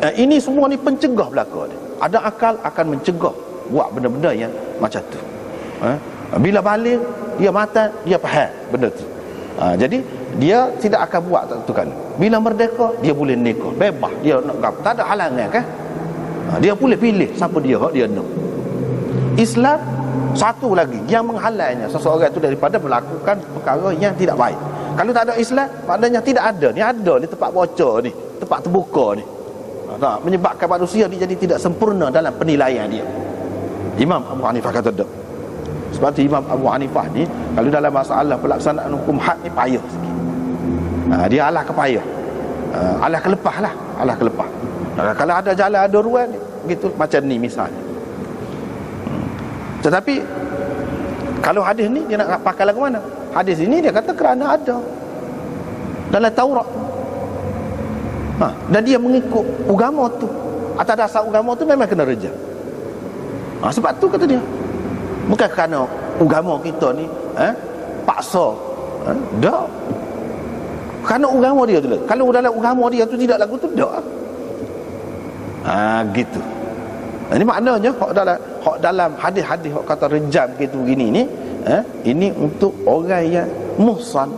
Ini semua ni pencegah belaka dia. Ada akal akan mencegah buat benda-benda yang macam tu. Bila balik dia mata, dia faham benda tu. Jadi dia tidak akan buat tak tentukan. Bila merdeka dia boleh nikah bebas, dia nak apa, tak ada halangan kan. Dia boleh pilih siapa dia hak dia nak. Islam satu lagi yang menghalangnya seseorang itu daripada melakukan perkara yang tidak baik. Kalau tak ada Islam, maknanya tidak ada. Ni ada ni tempat bocor ni, tempat terbuka ni. Tak menyebabkan manusia dia jadi tidak sempurna dalam penilaian dia. Imam Abu Hanifah kata tak. Sebab tu Imam Abu Hanifah ni kalau dalam masalah pelaksanaan hukum had ni payah sikit. Dia alah kepayah. Alah kelepah lah, alah kelepah. Kalau ada jalan ada ruang ni, begitu macam ni misalnya. Tetapi kalau hadis ni dia nak pakai lagu mana? Hadis ini dia kata kerana ada dalam Taurat. Dan dia mengikut agama tu. Atas dasar agama tu memang kena rejam. Sebab tu kata dia, bukan kerana agama kita ni paksa. Tak. Kerana agama dia tu lah. Kalau dalam agama dia tu tidak lagu tu tak. Gitu. Ini maknanya hak dalam hadis-hadis hak kata rejam gitu gini ni, ini untuk orang yang muhsan.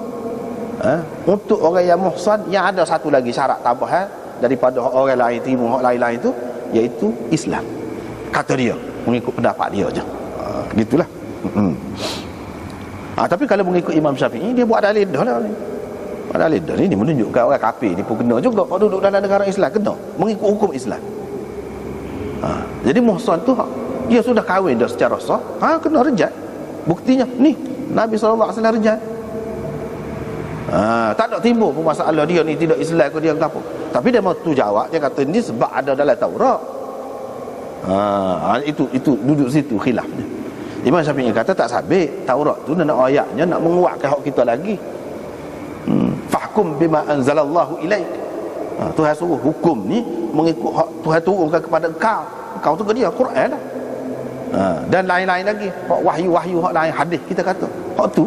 Untuk orang yang muhsan yang ada satu lagi syarat tambahan daripada orang lain terima hak lain-lain tu, iaitu Islam. Kata dia mengikut pendapat dia aja. Gitulah. Tapi kalau mengikut Imam Syafi'i dia buat dalil dah lah ni. Dalil dah ni menunjukkan orang kafir ni pun kena juga kalau duduk dalam negara Islam, kena mengikut hukum Islam. Jadi muhsan tu dia sudah kahwin dah secara sah, kena rejat. Buktinya ni Nabi SAW rejat. Tak ada timbul pun masalah dia ni tidak Islam ke dia ke apa. Tapi dia mau tu jawab, dia kata ni sebab ada dalam Taurat. Itu duduk situ khilafnya. Imam Syafi'i kata tak sabit. Taurat tu nak ayatnya nak menguatkan hak kita lagi. Fahkum bima anzalallahu ilaik. Tuhan suruh hukum ni mengikut hak Tuhan turunkan kepada engkau. Engkau tu ke dia Quran lah. Dan lain-lain lagi, hak wahyu-wahyu hak lain, hadis kita kata. Hak tu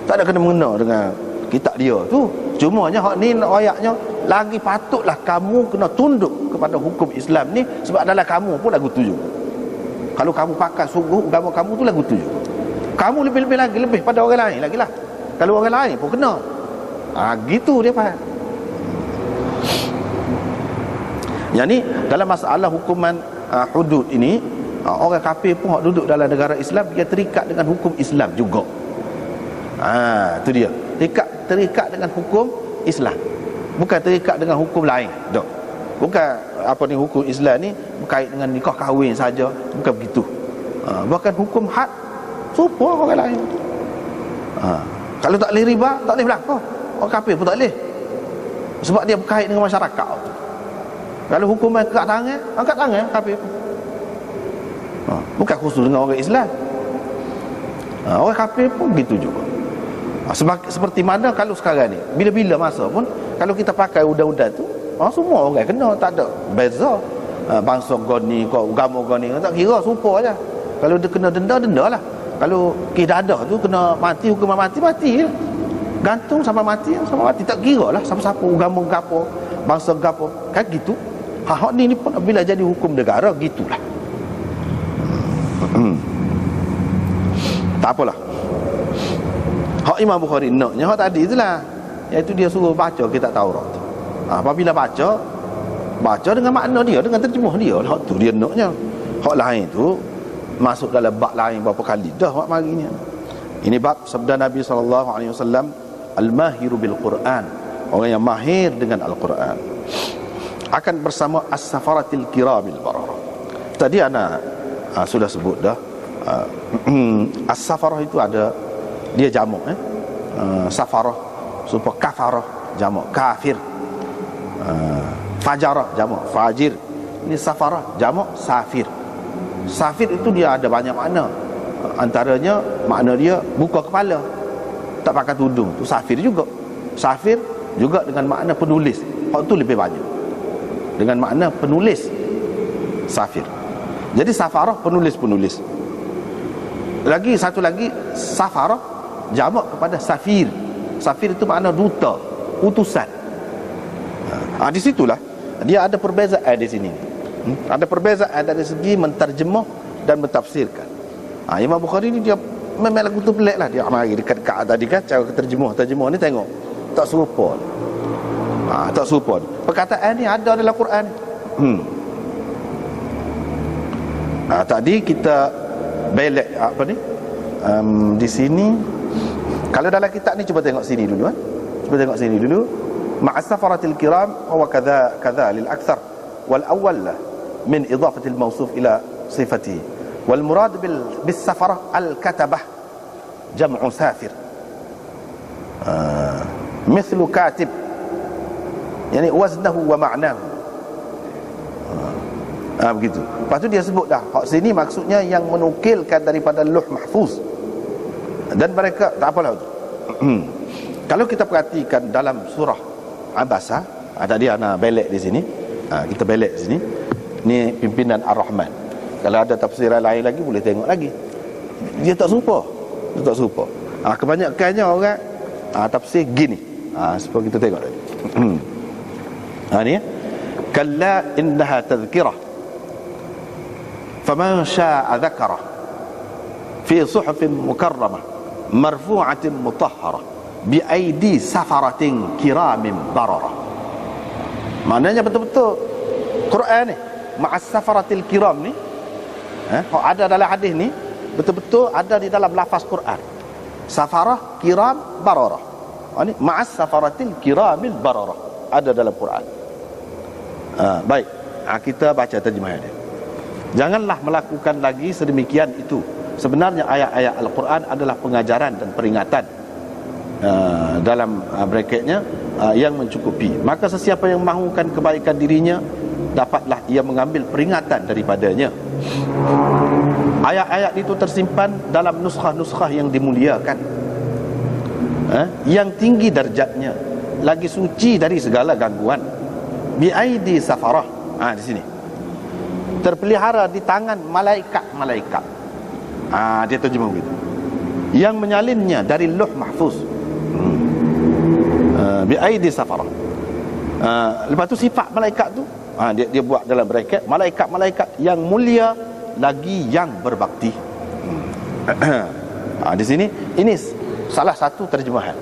tak ada kena mengena dengan kitab dia tu. Cumanya hak ni ayatnya lagi patutlah kamu kena tunduk kepada hukum Islam ni, sebab dalam kamu pun lagu tujuh. Kalau kamu pakai sungguh agama kamu tu lagu tujuh, kamu lebih-lebih lagi lebih pada orang lain lagi lah. Kalau orang lain pun kena. Gitu dia faham. Yang ni dalam masalah hukuman hudud ini, orang kafir pun duduk dalam negara Islam dia terikat dengan hukum Islam juga. Itu dia. Terikat dengan hukum Islam. Bukan terikat dengan hukum lain. Tak. Bukan apa ni hukum Islam ni berkait dengan nikah kahwin saja, bukan begitu. Bahkan hukum had serupa orang lain. Kalau tak boleh riba, tak boleh berlaku. Orang kafir pun tak boleh. Sebab dia berkait dengan masyarakat. Kalau hukuman angkat tangan kafir pun. Bukan khusus dengan orang Islam. Orang kafir pun begitu juga. Seperti mana kalau sekarang ni, bila-bila masa pun kalau kita pakai undang-undang tu, semua orang kena, tak ada beza. Bangsa goni, agama goni, tak kira, serupa aja. Kalau dia kena denda lah. Kalau kita ada tu kena mati, hukuman mati lah. Gantung sampai mati, tak kira lah siapa-siapa agama gapo, bangsa gapo, kan gitu. Hak ni pun bila jadi hukum negara gitulah. Tak apalah. Hak Imam Bukhari naknya hak tadi itulah, iaitu dia suruh baca kitab Taurat tu. Apabila baca dengan makna dia, dengan terjemah dia, hak tu dia naknya. Hak lain tu masuk dalam bab lain berapa kali dah hak marinya. Ini bab sabda Nabi SAW, al-mahiru bil Quran, orang yang mahir dengan Al-Quran akan bersama as-safaratil kiramil bararah. Tadi ana sudah sebut dah. As-safarah itu ada dia jamak safarah, supaya kafarah jamak kafir, fajarah jamak fajir, Ini safarah, jamak safir. Safir itu dia ada banyak makna. Antaranya makna dia buka kepala, tak pakai tudung, tu safir juga. Safir juga dengan makna penulis. Hak tu lebih banyak. Dengan makna penulis, safir. Jadi safarah penulis-penulis. Lagi satu lagi, safarah jamak kepada safir. Safir itu makna duta, utusan. Di situlah dia ada perbezaan di sini. Ada perbezaan dari segi menterjemah dan mentafsirkan. Imam Bukhari ni dia memang lagu tu pelik lah. Dia mari dekat-dekat tadi kan, cara terjemah ni tengok tak serupa. Tak serupa. Perkataan ni ada dalam Quran. Tadi kita belek apa ni? Di sini kalau dalam kitab ni cuba tengok sini dulu Cuba tengok sini dulu. Ma'as safaratil kiram wa kadha lil akthar wal awwal min idafati al mawsuf ila sifatihi wal murad bis safarah al katabah jam'u safir mithlu katib yani waznahu wa ma'nahu. Begitu. Lepas tu dia sebut dah hak sini maksudnya yang menukilkan daripada Lauh Mahfuz. Dan mereka tak apalah tu. Kalau kita perhatikan dalam surah Abasa, ada dia nak belek di sini. Kita belek di sini. Ni pimpinan Ar-Rahman. Kalau ada tafsiran lain lagi boleh tengok lagi. Dia tak serupa. Kebanyakannya orang tafsir gini. Supaya kita tengok tadi. Ni kalla innaha tadhkirah faman syaa'a dhakarah fi suhufin mukarramah marfu'atin mutahharah bi aidi safaratin kiramin bararah. Maknanya betul-betul Quran ni ma'as safaratil kiram ni ada dalam hadis ni betul-betul ada di dalam lafaz Quran. Safarah kiram bararah. Ini ma'as safaratil kiramil bararah ada dalam Quran. Baik, kita baca terjemahan dia. Janganlah melakukan lagi sedemikian itu. Sebenarnya ayat-ayat Al-Quran adalah pengajaran dan peringatan. Dalam bracketnya yang mencukupi. Maka sesiapa yang mahukan kebaikan dirinya, dapatlah ia mengambil peringatan daripadanya. Ayat-ayat itu tersimpan dalam nuskah-nuskah yang dimuliakan, yang tinggi darjatnya, lagi suci dari segala gangguan. Biaidi safarah, di sini terpelihara di tangan malaikat-malaikat. Dia terjemah begitu, yang menyalinnya dari Lauh Mahfuz. Biaidi safarah. Lepas tu sifat malaikat tu dia buat dalam bracket, malaikat-malaikat yang mulia lagi yang berbakti. Di sini ini salah satu terjemahan.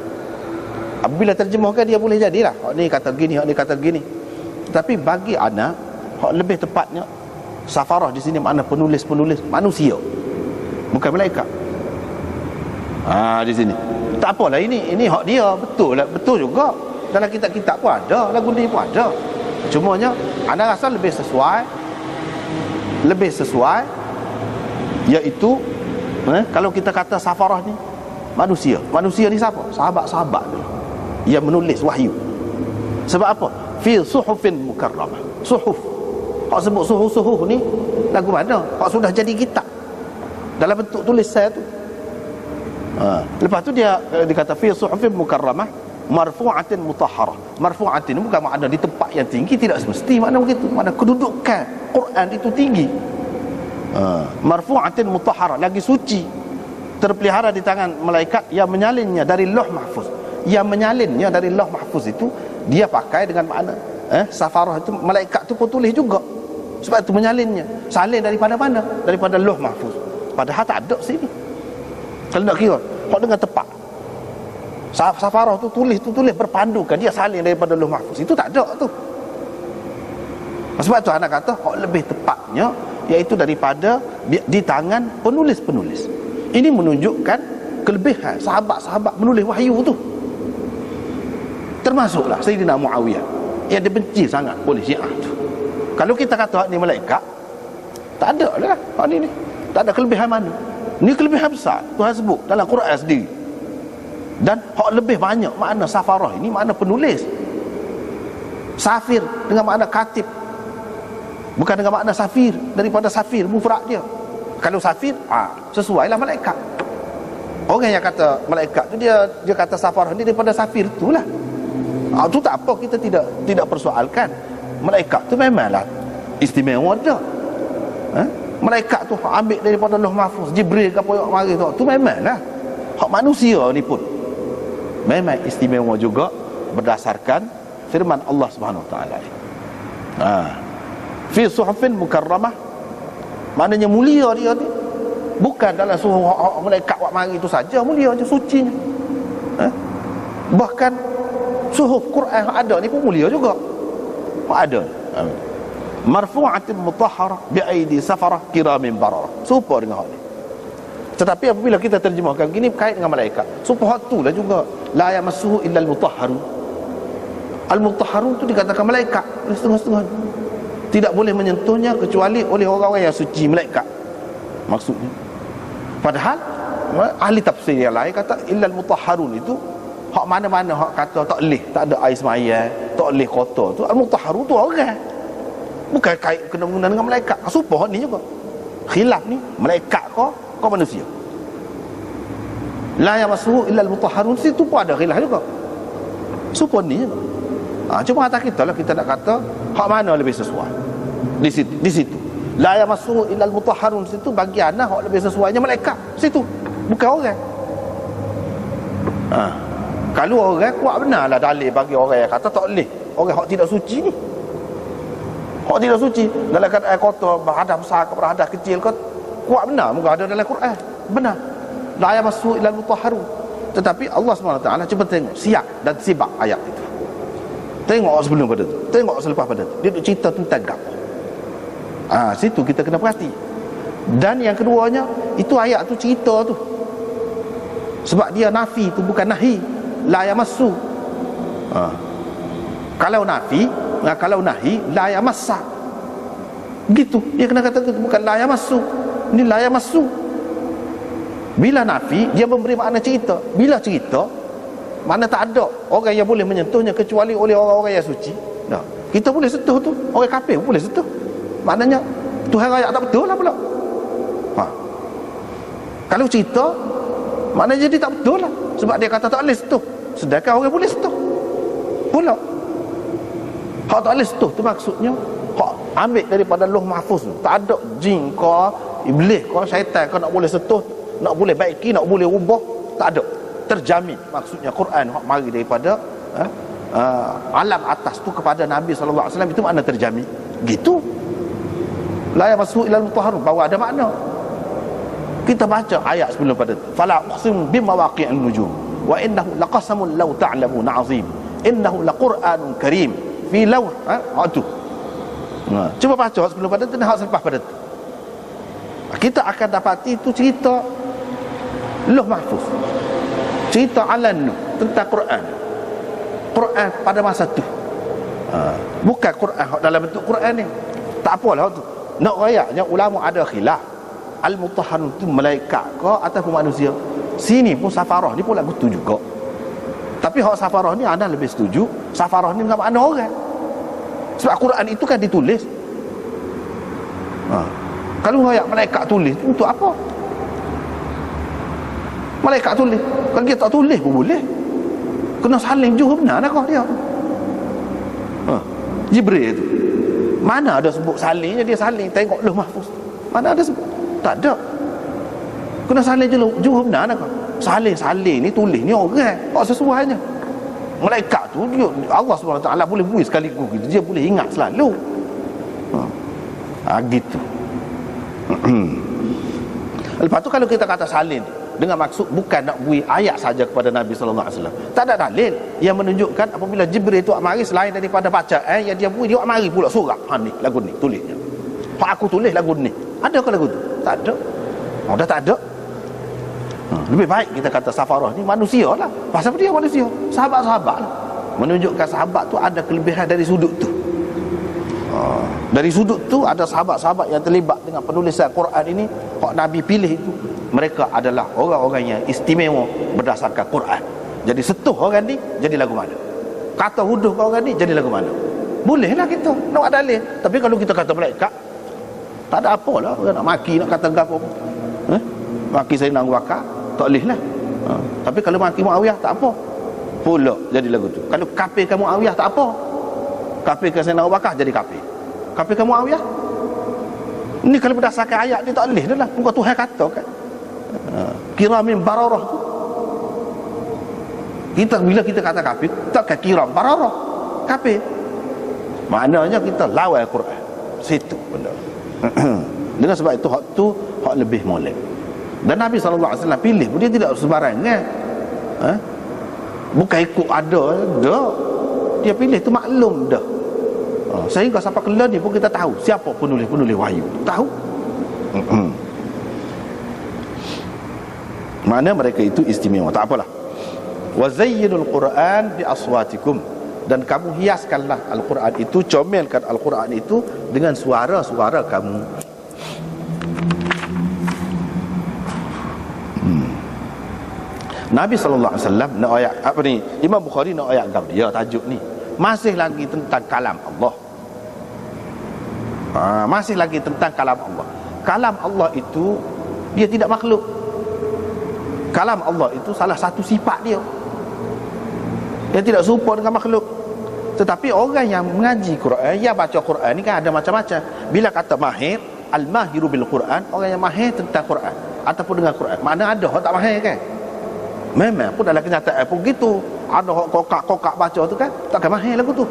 Apabila terjemahkan dia boleh jadilah hak ni kata gini, hak ni kata gini. Tapi bagi ana hak lebih tepatnya safarah di sini makna penulis-penulis manusia, bukan malaikat. Di sini tak apalah, ini hak dia, betul lah, betul juga dalam kitab-kitab pun ada, lagu ni pun ada. Cumanya ana rasa lebih sesuai iaitu kalau kita kata safarah ni manusia ni siapa? Sahabat-sahabat yang menulis wahyu. Sebab apa? Fi suhufin mukarramah. Suhuf, hak sebut suhuf ni lagu mana? Hak sudah jadi kitab dalam bentuk tulisan tu. Lepas tu dia dikata fi suhufin mukarramah marfu'atin mutahharah. Marfu'atin bukan makna di tempat yang tinggi, tidak semesti makna begitu. Makna kedudukan Quran itu tinggi. Marfu'atin mutahharah, lagi suci, terpelihara di tangan malaikat yang menyalinnya dari Lauh Mahfuz. Yang menyalinnya dari Lauh Mahfuz itu dia pakai dengan makna safarah itu malaikat tu pun tulis juga. Sebab itu menyalinnya. Salin daripada mana? Daripada Lauh Mahfuz. Padahal tak ada sini. Kalau nak kira hak dengan tepat, safarah tu tulis berpandukan, dia salin daripada Lauh Mahfuz. Itu tak ada tu. Sebab tu anak kata hak lebih tepatnya iaitu daripada di tangan penulis-penulis. Ini menunjukkan kelebihan sahabat-sahabat menulis wahyu tu. Termasuklah Sayyidina Muawiyah yang dibenci sangat oleh Syiah tu. Kalau kita kata hak ni malaikat, tak ada lah hak ni. Tak ada kelebihan mana. Ni kelebihan besar Tuhan sebut dalam Quran sendiri. Dan hak lebih banyak makna safarah ini makna penulis. Safir dengan makna katib. Bukan dengan makna safir, daripada safir mufrad dia. Kalau safir, sesuailah malaikat. Orang yang kata malaikat tu dia kata safarah ni daripada safir itulah. Tu tak apa, kita tidak persoalkan. Malaikat tu memanglah istimewa dia. Malaikat tu ambil daripada Lauh Mahfuz, Jibril ke apa yang mari tu memanglah. Hak manusia ni pun memang istimewa juga berdasarkan firman Allah Subhanahu Wa Taala. Fi suhufin mukarramah, maknanya mulia dia ni. Bukan dalam suhuf malaikat wak mari itu saja mulia je, sucinya. Bahkan suhuf Quran yang ada ni pun mulia juga. Ada marfu'atin mutahharah bi'aidi safarah kiramin bararah. Serupa dengan hal ni. Tetapi apabila kita terjemahkan gini kait dengan malaikat, supaya hak itulah juga la yamassuhu illa al-mutahharun. Al-mutahharun tu dikatakan malaikat setengah-setengah. Tidak boleh menyentuhnya kecuali oleh orang-orang yang suci, malaikat maksudnya. Padahal ahli tafsir yang lain kata illa al-mutahharun itu hak mana-mana hak kata tak leh, tak ada air semaya, tak leh kotor tu al-mutahharun tu orang. Bukan kait kena guna dengan malaikat. Supaya ni juga khilaf ni, malaikat kau manusia. La yamassuhu illa al-mutahharun, situ pun ada khilaf juga. Supaya ni juga. Cuma atas kita lah, kita nak kata hak mana lebih sesuai. Di situ la yamassuhu illa al-mutahharun, situ bagian hak lebih sesuainya malaikat. Situ bukan orang. Kalau orang kuat benarlah dalil bagi orang yang kata tak boleh. Orang hak tidak suci ni, hak tidak suci dalam keadaan kotor, berhadas besar ke berhadas kecil ke, kuat benar muka ada dalam Quran, benar la yamassuhu illa al-mutahharun. Tetapi Allah SWT cuba tengok siap dan sibak ayat itu. Tengok sebelum pada tu, tengok selepas pada tu, dia duk cerita tentang gapo. Situ kita kena perhati. Dan yang keduanya, itu ayat tu cerita tu, sebab dia nafi tu bukan nahi. La yamassu. Kalau nafi, kalau nahi la yamassa. Gitu. Dia kena kata tu, bukan la yamassu. Ni la yamassu. Bila nafi, dia memberi makna cerita. Bila cerita, mana tak ada orang yang boleh menyentuhnya kecuali oleh orang-orang yang suci. Kita boleh sentuh tu, orang kafir pun boleh sentuh. Maknanya Tuhan raya tak betul lah pula. Kalau cerita, maknanya jadi tak betul lah, sebab dia kata tak boleh sentuh, sedangkan orang boleh sentuh pula. Hak tak boleh sentuh tu maksudnya hak ambil daripada Lauh Mahfuz tu. Tak ada jin ke iblis ke syaitan ke nak boleh sentuh, nak boleh baiki, nak boleh ubah, tak ada. Terjamin maksudnya Quran hak mari daripada alam atas tu kepada Nabi sallallahu alaihi wasallam, itu makna terjamin. Gitu. La yamassuhu illa al-mutahharun, bahawa ada makna. Kita baca ayat sebelum pada tu, fala uqsimu bimawaqi'in nujum wa innahu laqasamun law ta'lamun 'azim innahu laqur'anun karim fi lawh. Cuba baca sebelum pada tu dan hak selepas pada tu. Kita akan dapati itu cerita Lauh Mahfuz, cerita alam tentang Quran pada masa tu. Bukan Quran dalam bentuk Quran ni. Tak apalah tu. Nak rayaknya ulama ada khilaf, al-mutahharun tu malaikat ke ataupun manusia. Sini pun safarah ni pun lagu tu juga. Tapi hak safarah ni ada lebih setuju safarah ni dengan makna orang. Sebab Quran itu kan ditulis. Kalau rayak malaikat tulis, untuk apa? Malaikat tulis, kalau dia tak tulis pun boleh. Kena saling juga benar dah kau dia. Jibril tu, mana ada sebut salingnya, dia saling tengok Lauh Mahfuz. Mana ada sebut? Tak ada. Kena saling juga benar dah kau. Saling ni tulis ni orang, tak sesuainya. Malaikat tu dia, Allah SWT boleh bui sekaligus gitu. Dia boleh ingat selalu. Gitu. Lepas tu kalau kita kata salin dengan maksud bukan nak bui ayat saja kepada Nabi sallallahu alaihi wasallam, tak ada dalil yang menunjukkan apabila Jibril tu mari selain daripada bacaan yang dia bui, dia mari pula surah. Ni lagu ni tulisnya. Hak aku tulis lagu ni. Ada ke lagu tu? Tak ada. Dah tak ada. Lebih baik kita kata safarah ni manusia lah. Pasal dia manusia, sahabat-sahabat lah. Menunjukkan sahabat tu ada kelebihan dari sudut tu. Dari sudut tu ada sahabat-sahabat yang terlibat dengan penulisan Quran ini. Hak Nabi pilih itu, mereka adalah orang-orang yang istimewa berdasarkan Quran. Jadi setuh orang ni jadi lagu mana, kata huduh orang ni jadi lagu mana. Bolehlah kita nak dalil. Tapi kalau kita kata malaikat, tak ada apalah, orang nak maki, nak kata gapo. Maki Sayyidina Abu Bakar, tak boleh lah. Tapi kalau maki Muawiyah, tak apa. Pula jadi lagu tu. Kalau kafirkan Muawiyah, tak apa. Kafirkan Sayyidina Abu Bakar, jadi kafir. Kafirkan Muawiyah, ni kalau berdasarkan ayat ni tak boleh dah lah. Muka Tuhan kata kan. Kiramin bararah tu. Bila kita kata kafir, takkan kiram bararah kafir. Maknanya kita lawan Al-Quran. Situ benda. Dengan sebab itu hak tu hak lebih molek. Dan Nabi SAW pilih pun dia tidak sembarangan. Bukan ikut ada dah. Dia pilih tu maklum dah. Sehingga sampai kelar ni pun kita tahu siapa penulis-penulis wahyu. Tahu. Mana mereka itu istimewa. Tak apalah. Wa zayyinul Quran bi aswatikum, dan kamu hiaskanlah Al-Quran itu, comelkan Al-Quran itu dengan suara-suara kamu. Nabi sallallahu alaihi wasallam nak ayat apa ni? Imam Bukhari nak ayat gam dia tajuk ni. Masih lagi tentang kalam Allah. Masih lagi tentang kalam Allah. Kalam Allah itu dia tidak makhluk. Kalam Allah itu salah satu sifat dia. Dia tidak serupa dengan makhluk. Tetapi orang yang mengaji Quran, yang baca Quran ni kan ada macam-macam. Bila kata mahir, al-mahiru bil Quran, orang yang mahir tentang Quran ataupun dengan Quran. Mana ada orang tak mahir kan? Memang pun dalam kenyataan pun gitu. Ada orang kokak-kokak baca tu kan, takkan mahir lagu tu.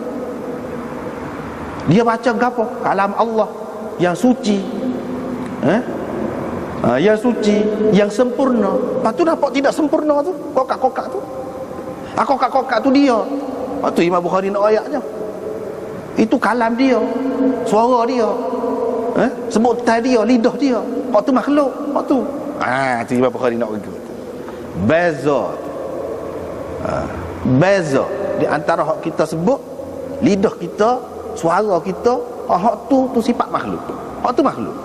Dia baca apa? Kalam Allah yang suci. Yang suci, yang sempurna. Lepas tu nampak tidak sempurna tu, kokak-kokak tu. Kokak-kokak tu dia. Lepas tu Imam Bukhari nak ayatnya. Itu kalam dia, suara dia, sebutan dia, lidah dia. Lepas tu makhluk. Lepas tu tu Imam Bukhari nak bagi. Beza di antara hak kita sebut, lidah kita, suara kita, hak tu sifat makhluk. Hak tu makhluk.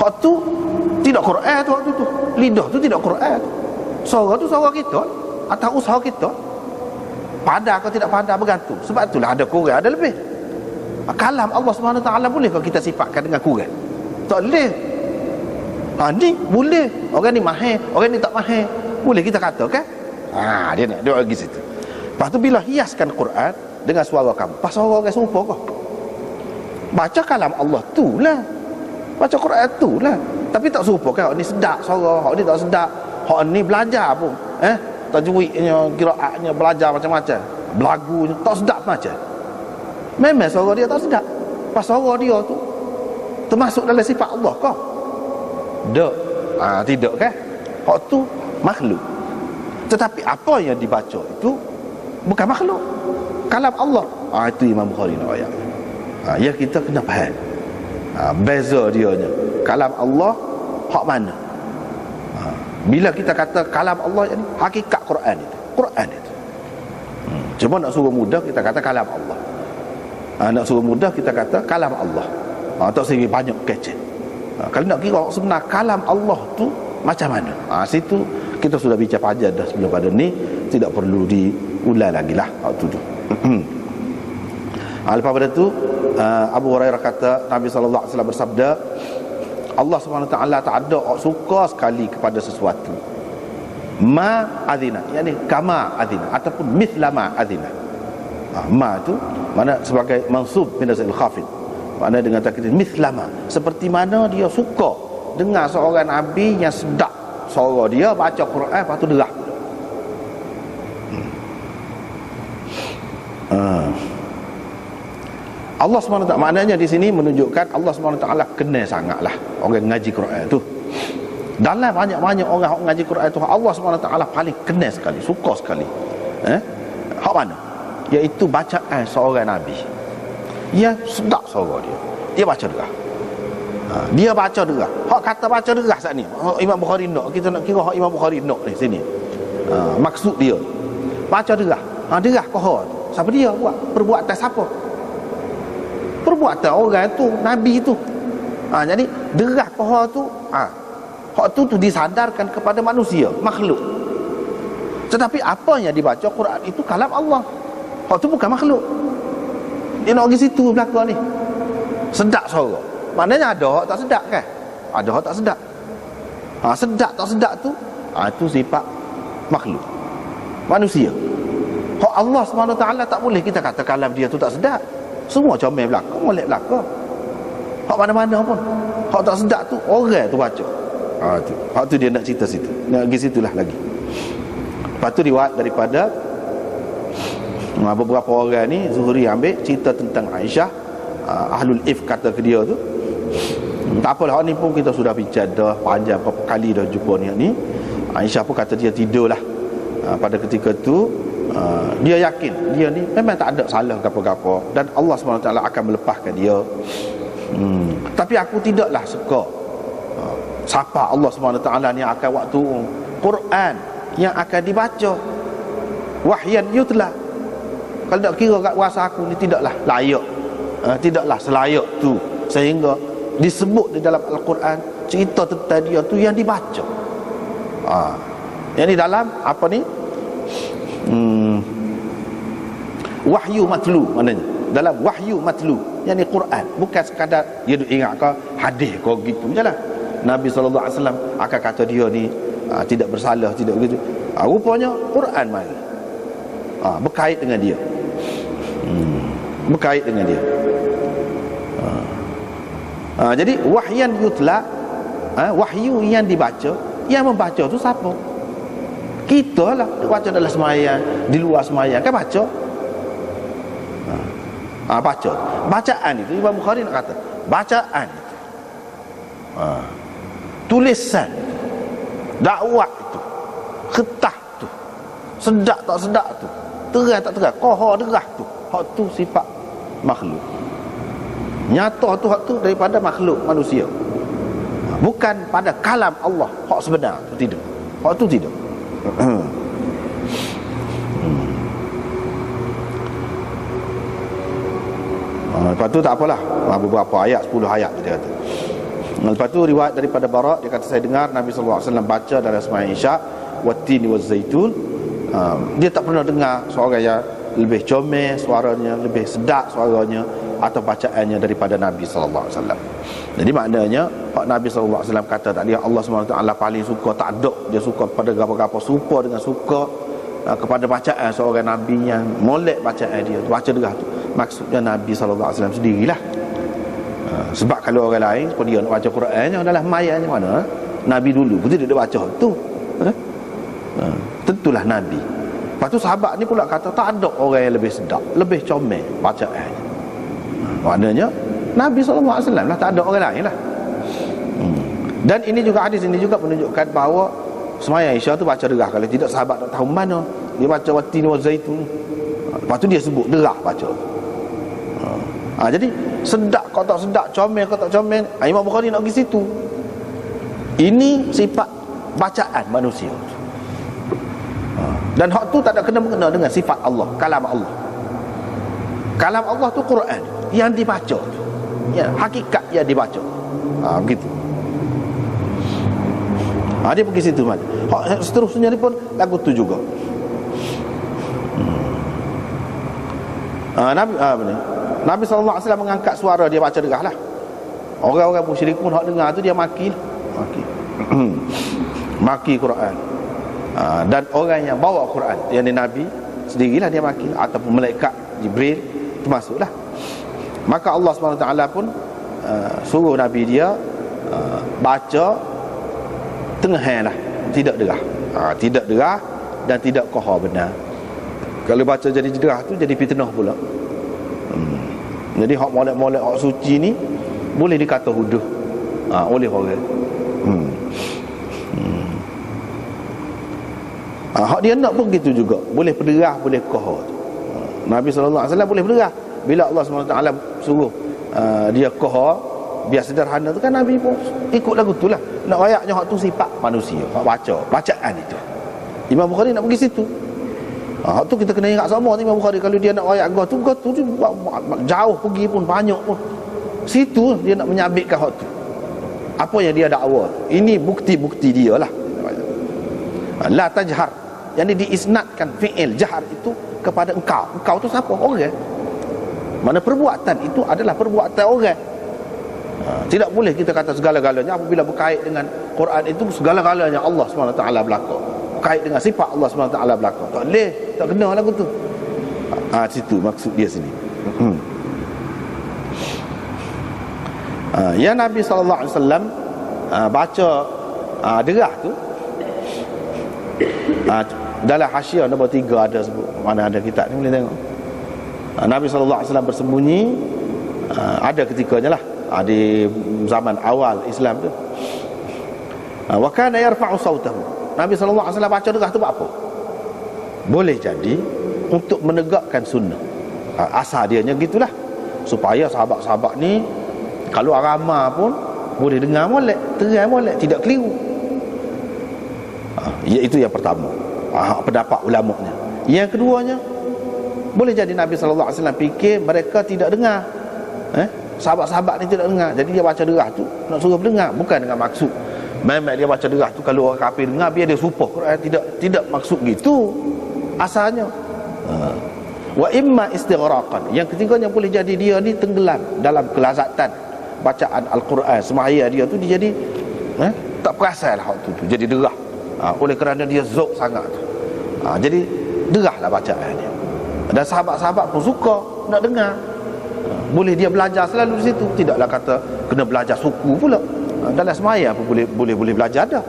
Hak tu tidak Quran tu, hak tu. Lidah tu tidak Quran. Suara tu suara kita atau usaha kita. Pada atau tidak pada bergantung. Sebab itulah ada kurang, ada lebih. Kalam Allah Subhanahu Wa Taala boleh kalau kita sifatkan dengan kurang? Tak boleh. Ni boleh. Orang ni mahir, orang ni tak mahir. Boleh kita katakan. Dia nak dia pergi situ. Lepas tu bila hiaskan Quran dengan suara kamu, pas suara orang serupa kau. Baca kalam Allah tu lah. Baca Quran tu lah. Tapi tak serupa kan. Hak ni sedap suara, hak ni tak sedap. Hak ni belajar pun. Tajwidnya, qiraatnya, belajar macam-macam. Belagunya tak sedap macam. Memang suara dia tak sedap. Pas suara dia tu termasuk dalam sifat Allah kau. Tak. Tidak kan? Hak tu makhluk. Tetapi apa yang dibaca itu bukan makhluk. Kalam Allah. Itu Imam Bukhari nak ayat. Ya kita kena faham. Beza dianya. Kalam Allah hak mana? Bila kita kata kalam Allah ni hakikat Quran itu. Quran itu. Cuma nak suruh mudah kita kata kalam Allah. Nak suruh mudah kita kata kalam Allah. Tak sehingga banyak kecil. Kalau nak kira sebenar kalam Allah tu macam mana? Situ kita sudah bicara panjang dah sebelum pada ni, tidak perlu diulang lagi lah waktu tu. Lepas pada tu Abu Hurairah kata Nabi SAW bersabda, Allah SWT tak ada suka sekali kepada sesuatu ma adina, yakni kama adina ataupun mithla ma adina. Ma tu mana sebagai mansub min al khafid, makna dengan takkid mithla ma, seperti mana dia suka dengar seorang nabi yang sedap suara dia baca Quran lepas tu derah. Allah SWT maknanya di sini menunjukkan Allah SWT kenal sangatlah orang ngaji Quran tu. Dalam banyak-banyak orang yang ngaji Quran tu, Allah SWT paling kenal sekali, suka sekali. Hak mana? Iaitu bacaan seorang nabi yang sedap suara dia. Dia baca derah. Dia baca derah. Hak kata baca derah saat ni Imam Bukhari nak, kita nak kira hak Imam Bukhari nak ni sini. Maksud dia baca derah. Derah kohor. Siapa dia buat? Perbuatan siapa? Perbuatan orang tu, nabi tu. Jadi derah kohor tu, hak tu disandarkan kepada manusia, makhluk. Tetapi apa yang dibaca Quran itu kalam Allah. Hak tu bukan makhluk. Dia nak pergi situ belakang ni. Sedap suara. Maknanya ada hak tak sedap kan? Ada hak tak sedap. Sedap tak sedap tu, tu sifat makhluk, manusia. Hak Allah SWT tak boleh kita kata kalam dia tu tak sedap. Semua comel belakang, molek belakang. Hak mana-mana pun hak tak sedap tu orang tu baca. Hak tu dia nak cerita situ. Nak pergi situlah lagi. Lepas tu riwayat daripada beberapa orang ni, Zuhri ambil cerita tentang Aisyah. Ahlul Ifk kata ke dia tu, tak apalah, ni pun kita sudah bincang dah panjang, berapa kali dah jumpa ni. Aisyah pun kata dia tidurlah pada ketika tu. Dia yakin dia ni memang tak ada salah apa-apa dan Allah SWT akan melepaskan dia. Tapi aku tidaklah suka siapa Allah SWT ni akan waktu Quran yang akan dibaca wahyan yutla. Kalau tak kira kat kuasa aku ni tidaklah layak, tidaklah selayak tu sehingga disebut di dalam Al-Quran cerita tentang dia tu yang dibaca. Yang di dalam apa ni, wahyu matlu, maknanya dalam wahyu matlu, yang ni Quran, bukan sekadar dia duk ingat ke hadis kau gitu je lah. Nabi SAW akan kata dia ni tidak bersalah, tidak begitu. Rupanya Quran mari berkait dengan dia, berkait dengan dia. Jadi wahyan yutla, wahyu yang dibaca, yang membaca tu siapa? Kita lah. Baca dalam semayang, di luar semayang kan baca. Baca. Bacaan itu Imam Bukhari nak kata bacaan itu, tulisan itu, dakwah itu, ketah tu, sedap tak sedap tu, terang tak terang, kohar derah tu, hak tu sifat makhluk. Nyata tu hak tu daripada makhluk manusia, bukan pada kalam Allah hak sebenar tu, tidak. Hak tu tidak. Lepas tu tak apalah, beberapa ayat, 10 ayat dia kata. Lepas tu riwayat daripada Bara, dia kata saya dengar Nabi SAW baca dalam sembahyang Isyak wattini wazzaitun. Dia tak pernah dengar suara yang lebih comel suaranya, lebih sedap suaranya atau bacaannya daripada Nabi SAW. Jadi maknanya Pak Nabi SAW kata tadi Allah SWT paling suka, tak ada dia suka pada apa-apa, suka dengan suka kepada bacaan seorang Nabi yang molek bacaan dia, baca derah tu. Maksudnya Nabi SAW sendirilah. Sebab kalau orang lain seperti dia nak baca Quran yang adalah mayanya mana, Nabi dulu pun tidak baca tu. Tentulah Nabi. Lepas tu sahabat ni pula kata tak ada orang yang lebih sedap, lebih comel bacaan. Maknanya Nabi SAW lah, tak ada orang lain lah. Dan ini juga, hadis ini juga menunjukkan bahawa sembahyang Isyak tu baca derah. Kalau tidak sahabat tak tahu mana dia baca wattini wazzaitun. Lepas tu dia sebut derah baca. Jadi sedap kau tak sedap, comel kau tak comel, Imam Bukhari nak pergi situ. Ini sifat bacaan manusia. Dan hak tu tak ada kena-mengena dengan sifat Allah, kalam Allah. Kalam Allah tu Quran yang dibaca, ya, hakikat yang dibaca. Begitu. Dia pergi situ mana. Seterusnya ni pun lagu tu juga. Nabi SAW mengangkat suara dia baca derah lah. Orang-orang musyrik pun hak dengar tu dia maki. Maki Quran. Dan orang yang bawa Quran, yang Nabi sendirilah dia maki, ataupun malaikat Jibril termasuklah. Maka Allah SWT pun suruh Nabi dia baca tengah lah, tidak derah. Tidak derah dan tidak kohar benar. Kalau baca jadi derah tu jadi fitnah pula. Jadi hak molek-molek, hak suci ni boleh dikata huduh oleh orang. Hak dia nak pun gitu juga, boleh berderah, boleh kohar. Nabi SAW boleh berderah. Bila Allah SWT suruh dia kohar, biar sederhana tu kan Nabi pun ikut lagu tu lah. Nak ayatnya hak tu sifat manusia, hak baca, bacaan itu. Imam Bukhari nak pergi situ. Hak tu kita kena ingat sama Imam Bukhari. Kalau dia nak ayat gua tu jauh pergi pun, banyak pun, situ dia nak menyabitkan hak tu, apa yang dia dakwa. Ini bukti-bukti dia lah. La tajhar, yang diisnadkan fi'il jahar itu kepada engkau. Engkau tu siapa? Orang. Mana perbuatan itu adalah perbuatan orang. Tidak boleh kita kata segala-galanya apabila berkait dengan Quran itu segala-galanya Allah SWT berlaku. Berkait dengan sifat Allah SWT berlaku. Tak boleh, tak kena lagu tu. Situ maksud dia sini. Ya Nabi SAW baca derah tu, dalam hasyiah nombor 3 ada sebut, mana ada kitab ni boleh tengok. Nabi SAW bersembunyi, ada ketikanya lah, di zaman awal Islam tu. Wa kana yarfa'u sautahu. Nabi SAW baca derah tu buat apa? Boleh jadi untuk menegakkan sunnah. Asal dia nya gitulah, supaya sahabat-sahabat ni kalau agama pun boleh dengar molek, terang molek, tidak keliru. Iaitu yang pertama, pendapat ulamanya. Yang keduanya, boleh jadi Nabi SAW fikir mereka tidak dengar, sahabat-sahabat ni tidak dengar, jadi dia baca derah tu nak suruh dengar, bukan dengan maksud memang dia baca derah tu kalau orang kafir dengar biar dia serupa Quran. Tidak maksud gitu asalnya. Wa imma istighraqan. Yang ketiganya boleh jadi dia ni tenggelam dalam kelazatan bacaan Al-Quran, semaya dia tu dia jadi tak perasan lah waktu tu, jadi derah. Oleh kerana dia zauq sangat tu, jadi derahlah bacaan dia. Dan sahabat-sahabat pun suka nak dengar. Boleh dia belajar selalu di situ, tidaklah kata kena belajar suku pula. Dalam semaya pun boleh belajar dah.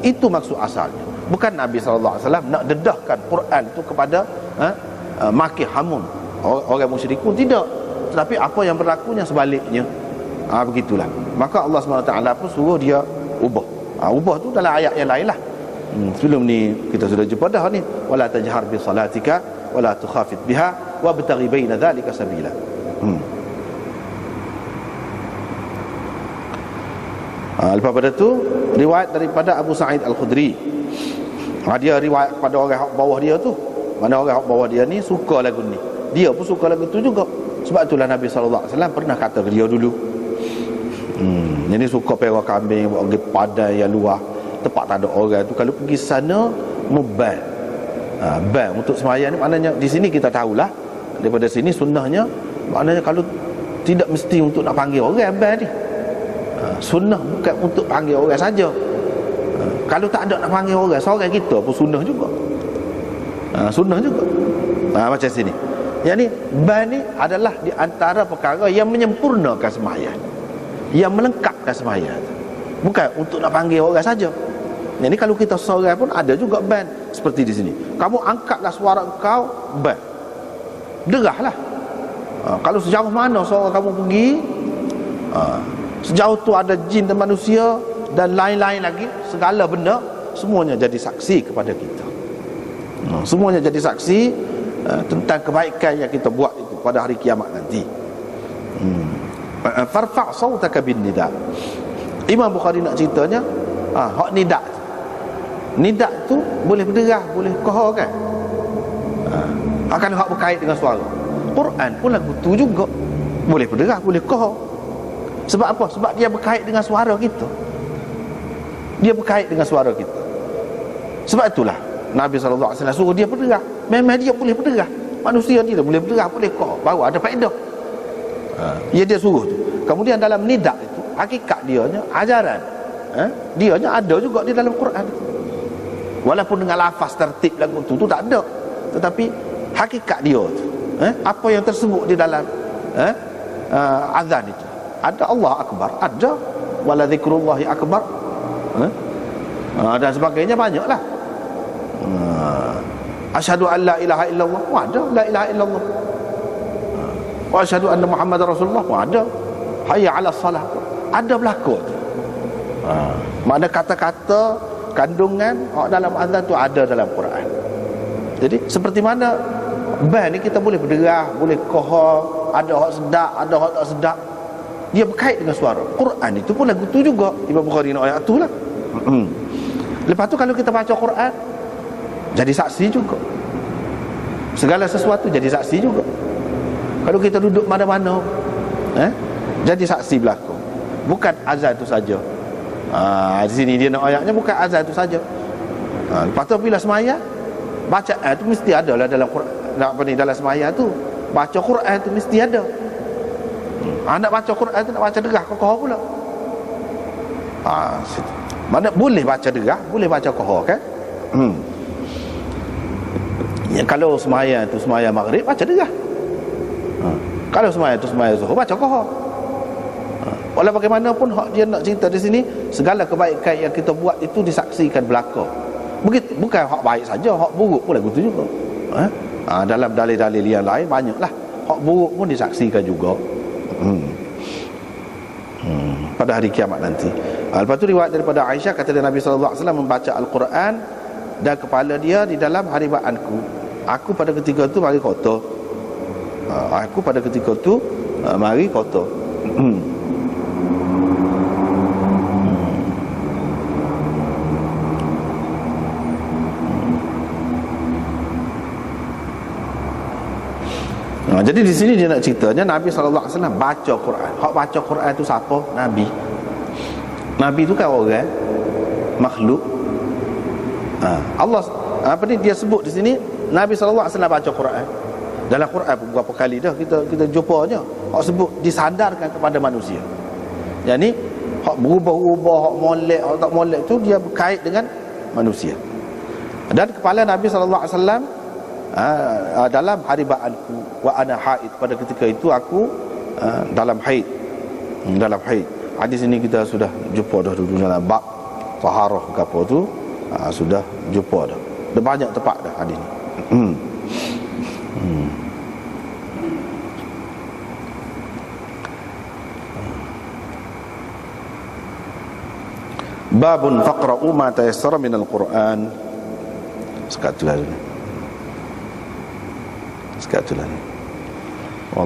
Itu maksud asalnya. Bukan Nabi SAW nak dedahkan Quran tu kepada makih hamun orang musyrikun, tidak. Tetapi apa yang berlakunya sebaliknya. Begitulah. Maka Allah SWT pun suruh dia ubah. Ubah tu dalam ayat yang lain lah. Sebelum ni kita sudah jumpa dah ni, wala tajhar bi salatika wala tukhafit biha wabtaghi baina dhalika sabila. Lepas pada tu riwayat daripada Abu Sa'id Al-Khudri. Dia riwayat kepada orang hak bawah dia tu. Mana orang hak bawah dia ni suka lagu ni, dia pun suka lagu tu juga. Sebab itulah Nabi SAW pernah kata ke dia dulu, jadi suka perah kambing, pergi padang yang luar, tempat tak ada orang tu, kalau pergi sana mubah. Ban untuk sembahyang ni, maknanya di sini kita tahulah daripada sini sunnahnya, maknanya kalau tidak mesti untuk nak panggil orang ban ni. Sunnah bukan untuk panggil orang saja. Kalau tak ada nak panggil orang, seorang kita pun sunnah juga. Sunnah juga. Macam sini. Yang ni ban ni adalah di antara perkara yang menyempurnakan sembahyang, yang melengkapkan sembahyang. Bukan untuk nak panggil orang saja. Yang ni kalau kita seorang pun ada juga ban seperti di sini. Kamu angkatlah suara kau, ban. Derahlah. Kalau sejauh mana suara kamu pergi, sejauh tu ada jin dan manusia dan lain-lain lagi, segala benda semuanya jadi saksi kepada kita. Semuanya jadi saksi tentang kebaikan yang kita buat itu pada hari kiamat nanti. Farfa' sautaka bin nida. Imam Bukhari nak ceritanya hak nida. Nida tu boleh berderah, boleh kohor kan? Akan hak berkait dengan suara. Quran pun lagu tu juga boleh berderah, boleh kohor. Sebab apa? Sebab dia berkait dengan suara kita. Dia berkait dengan suara kita. Sebab itulah Nabi SAW suruh dia berderah. Memang dia boleh berderah. Manusia dia boleh berderah, boleh kohor, baru ada faedah. Dia suruh tu. Kemudian dalam nidak itu, hakikat dianya ajaran. Dianya ada juga di dalam Quran. Walaupun dengan lafaz tertib lagu tu tak ada, tetapi hakikat dia tu, apa yang tersebut di dalam azan itu, ada Allah Akbar, ada wala zikrullahi akbar, dan sebagainya, banyaklah. Asyhadu an la ilaha illallah, ada la ilaha illallah. Wa asyhadu anna Muhammadar Rasulullah, ada hayya 'alas salah, ada berlaku. Makna kata-kata kandungan dalam azan tu ada dalam Quran. Jadi seperti mana ban ni kita boleh berderah, boleh kohor, ada hak sedap, ada hak tak sedap. Dia berkait dengan suara. Quran itu pun lagu tu juga. Imam Bukhari nak ayat tu lah. Lepas tu kalau kita baca Quran, jadi saksi juga. Segala sesuatu jadi saksi juga. Kalau kita duduk mana-mana, jadi saksi berlaku. Bukan azan tu saja. Di sini dia nak ayatnya bukan azan tu saja. Lepas tu bila semaya, bacaan tu mesti ada lah dalam Quran. Dalam semaya tu baca Quran tu mesti ada. Nak baca Quran tu nak baca derah kokoh pula. Mana boleh baca derah, boleh baca kokoh kan? Ya, kalau semaya tu semaya maghrib baca derah. Kalau semaya tu semaya zuhur baca kokoh. Walau bagaimanapun hak dia nak cerita di sini, segala kebaikan yang kita buat itu disaksikan belaka. Begitu, bukan hak baik saja, hak buruk pun lagu tu juga. Dalam dalil-dalil yang lain banyaklah hak buruk pun disaksikan juga. Pada hari kiamat nanti. Lepas tu riwayat daripada Aisyah, kata Nabi sallallahu alaihi wasallam membaca Al-Quran dan kepala dia di dalam haribaanku. Aku pada ketika tu mari kotor. Aku pada ketika tu mari kotor. Jadi di sini dia nak ceritanya Nabi SAW baca Quran. Hak baca Quran tu siapa? Nabi. Nabi tu kan orang, makhluk. Allah apa ni dia sebut di sini Nabi SAW baca Quran. Dalam Quran beberapa kali dah kita jumpanya hak sebut disandarkan kepada manusia. Jadi hak berubah-ubah, hak molek, hak tak molek tu dia berkait dengan manusia. Dan kepala Nabi SAW dalam haribaanku wa ana haid, pada ketika itu aku dalam haid. Hadis ini kita sudah jumpa dah dulu dalam bab taharah ke apa tu, sudah jumpa dah. Dah banyak tempat dah hadis ni. Babun faqra'u ma tayassara minal Quran. Sekatulah.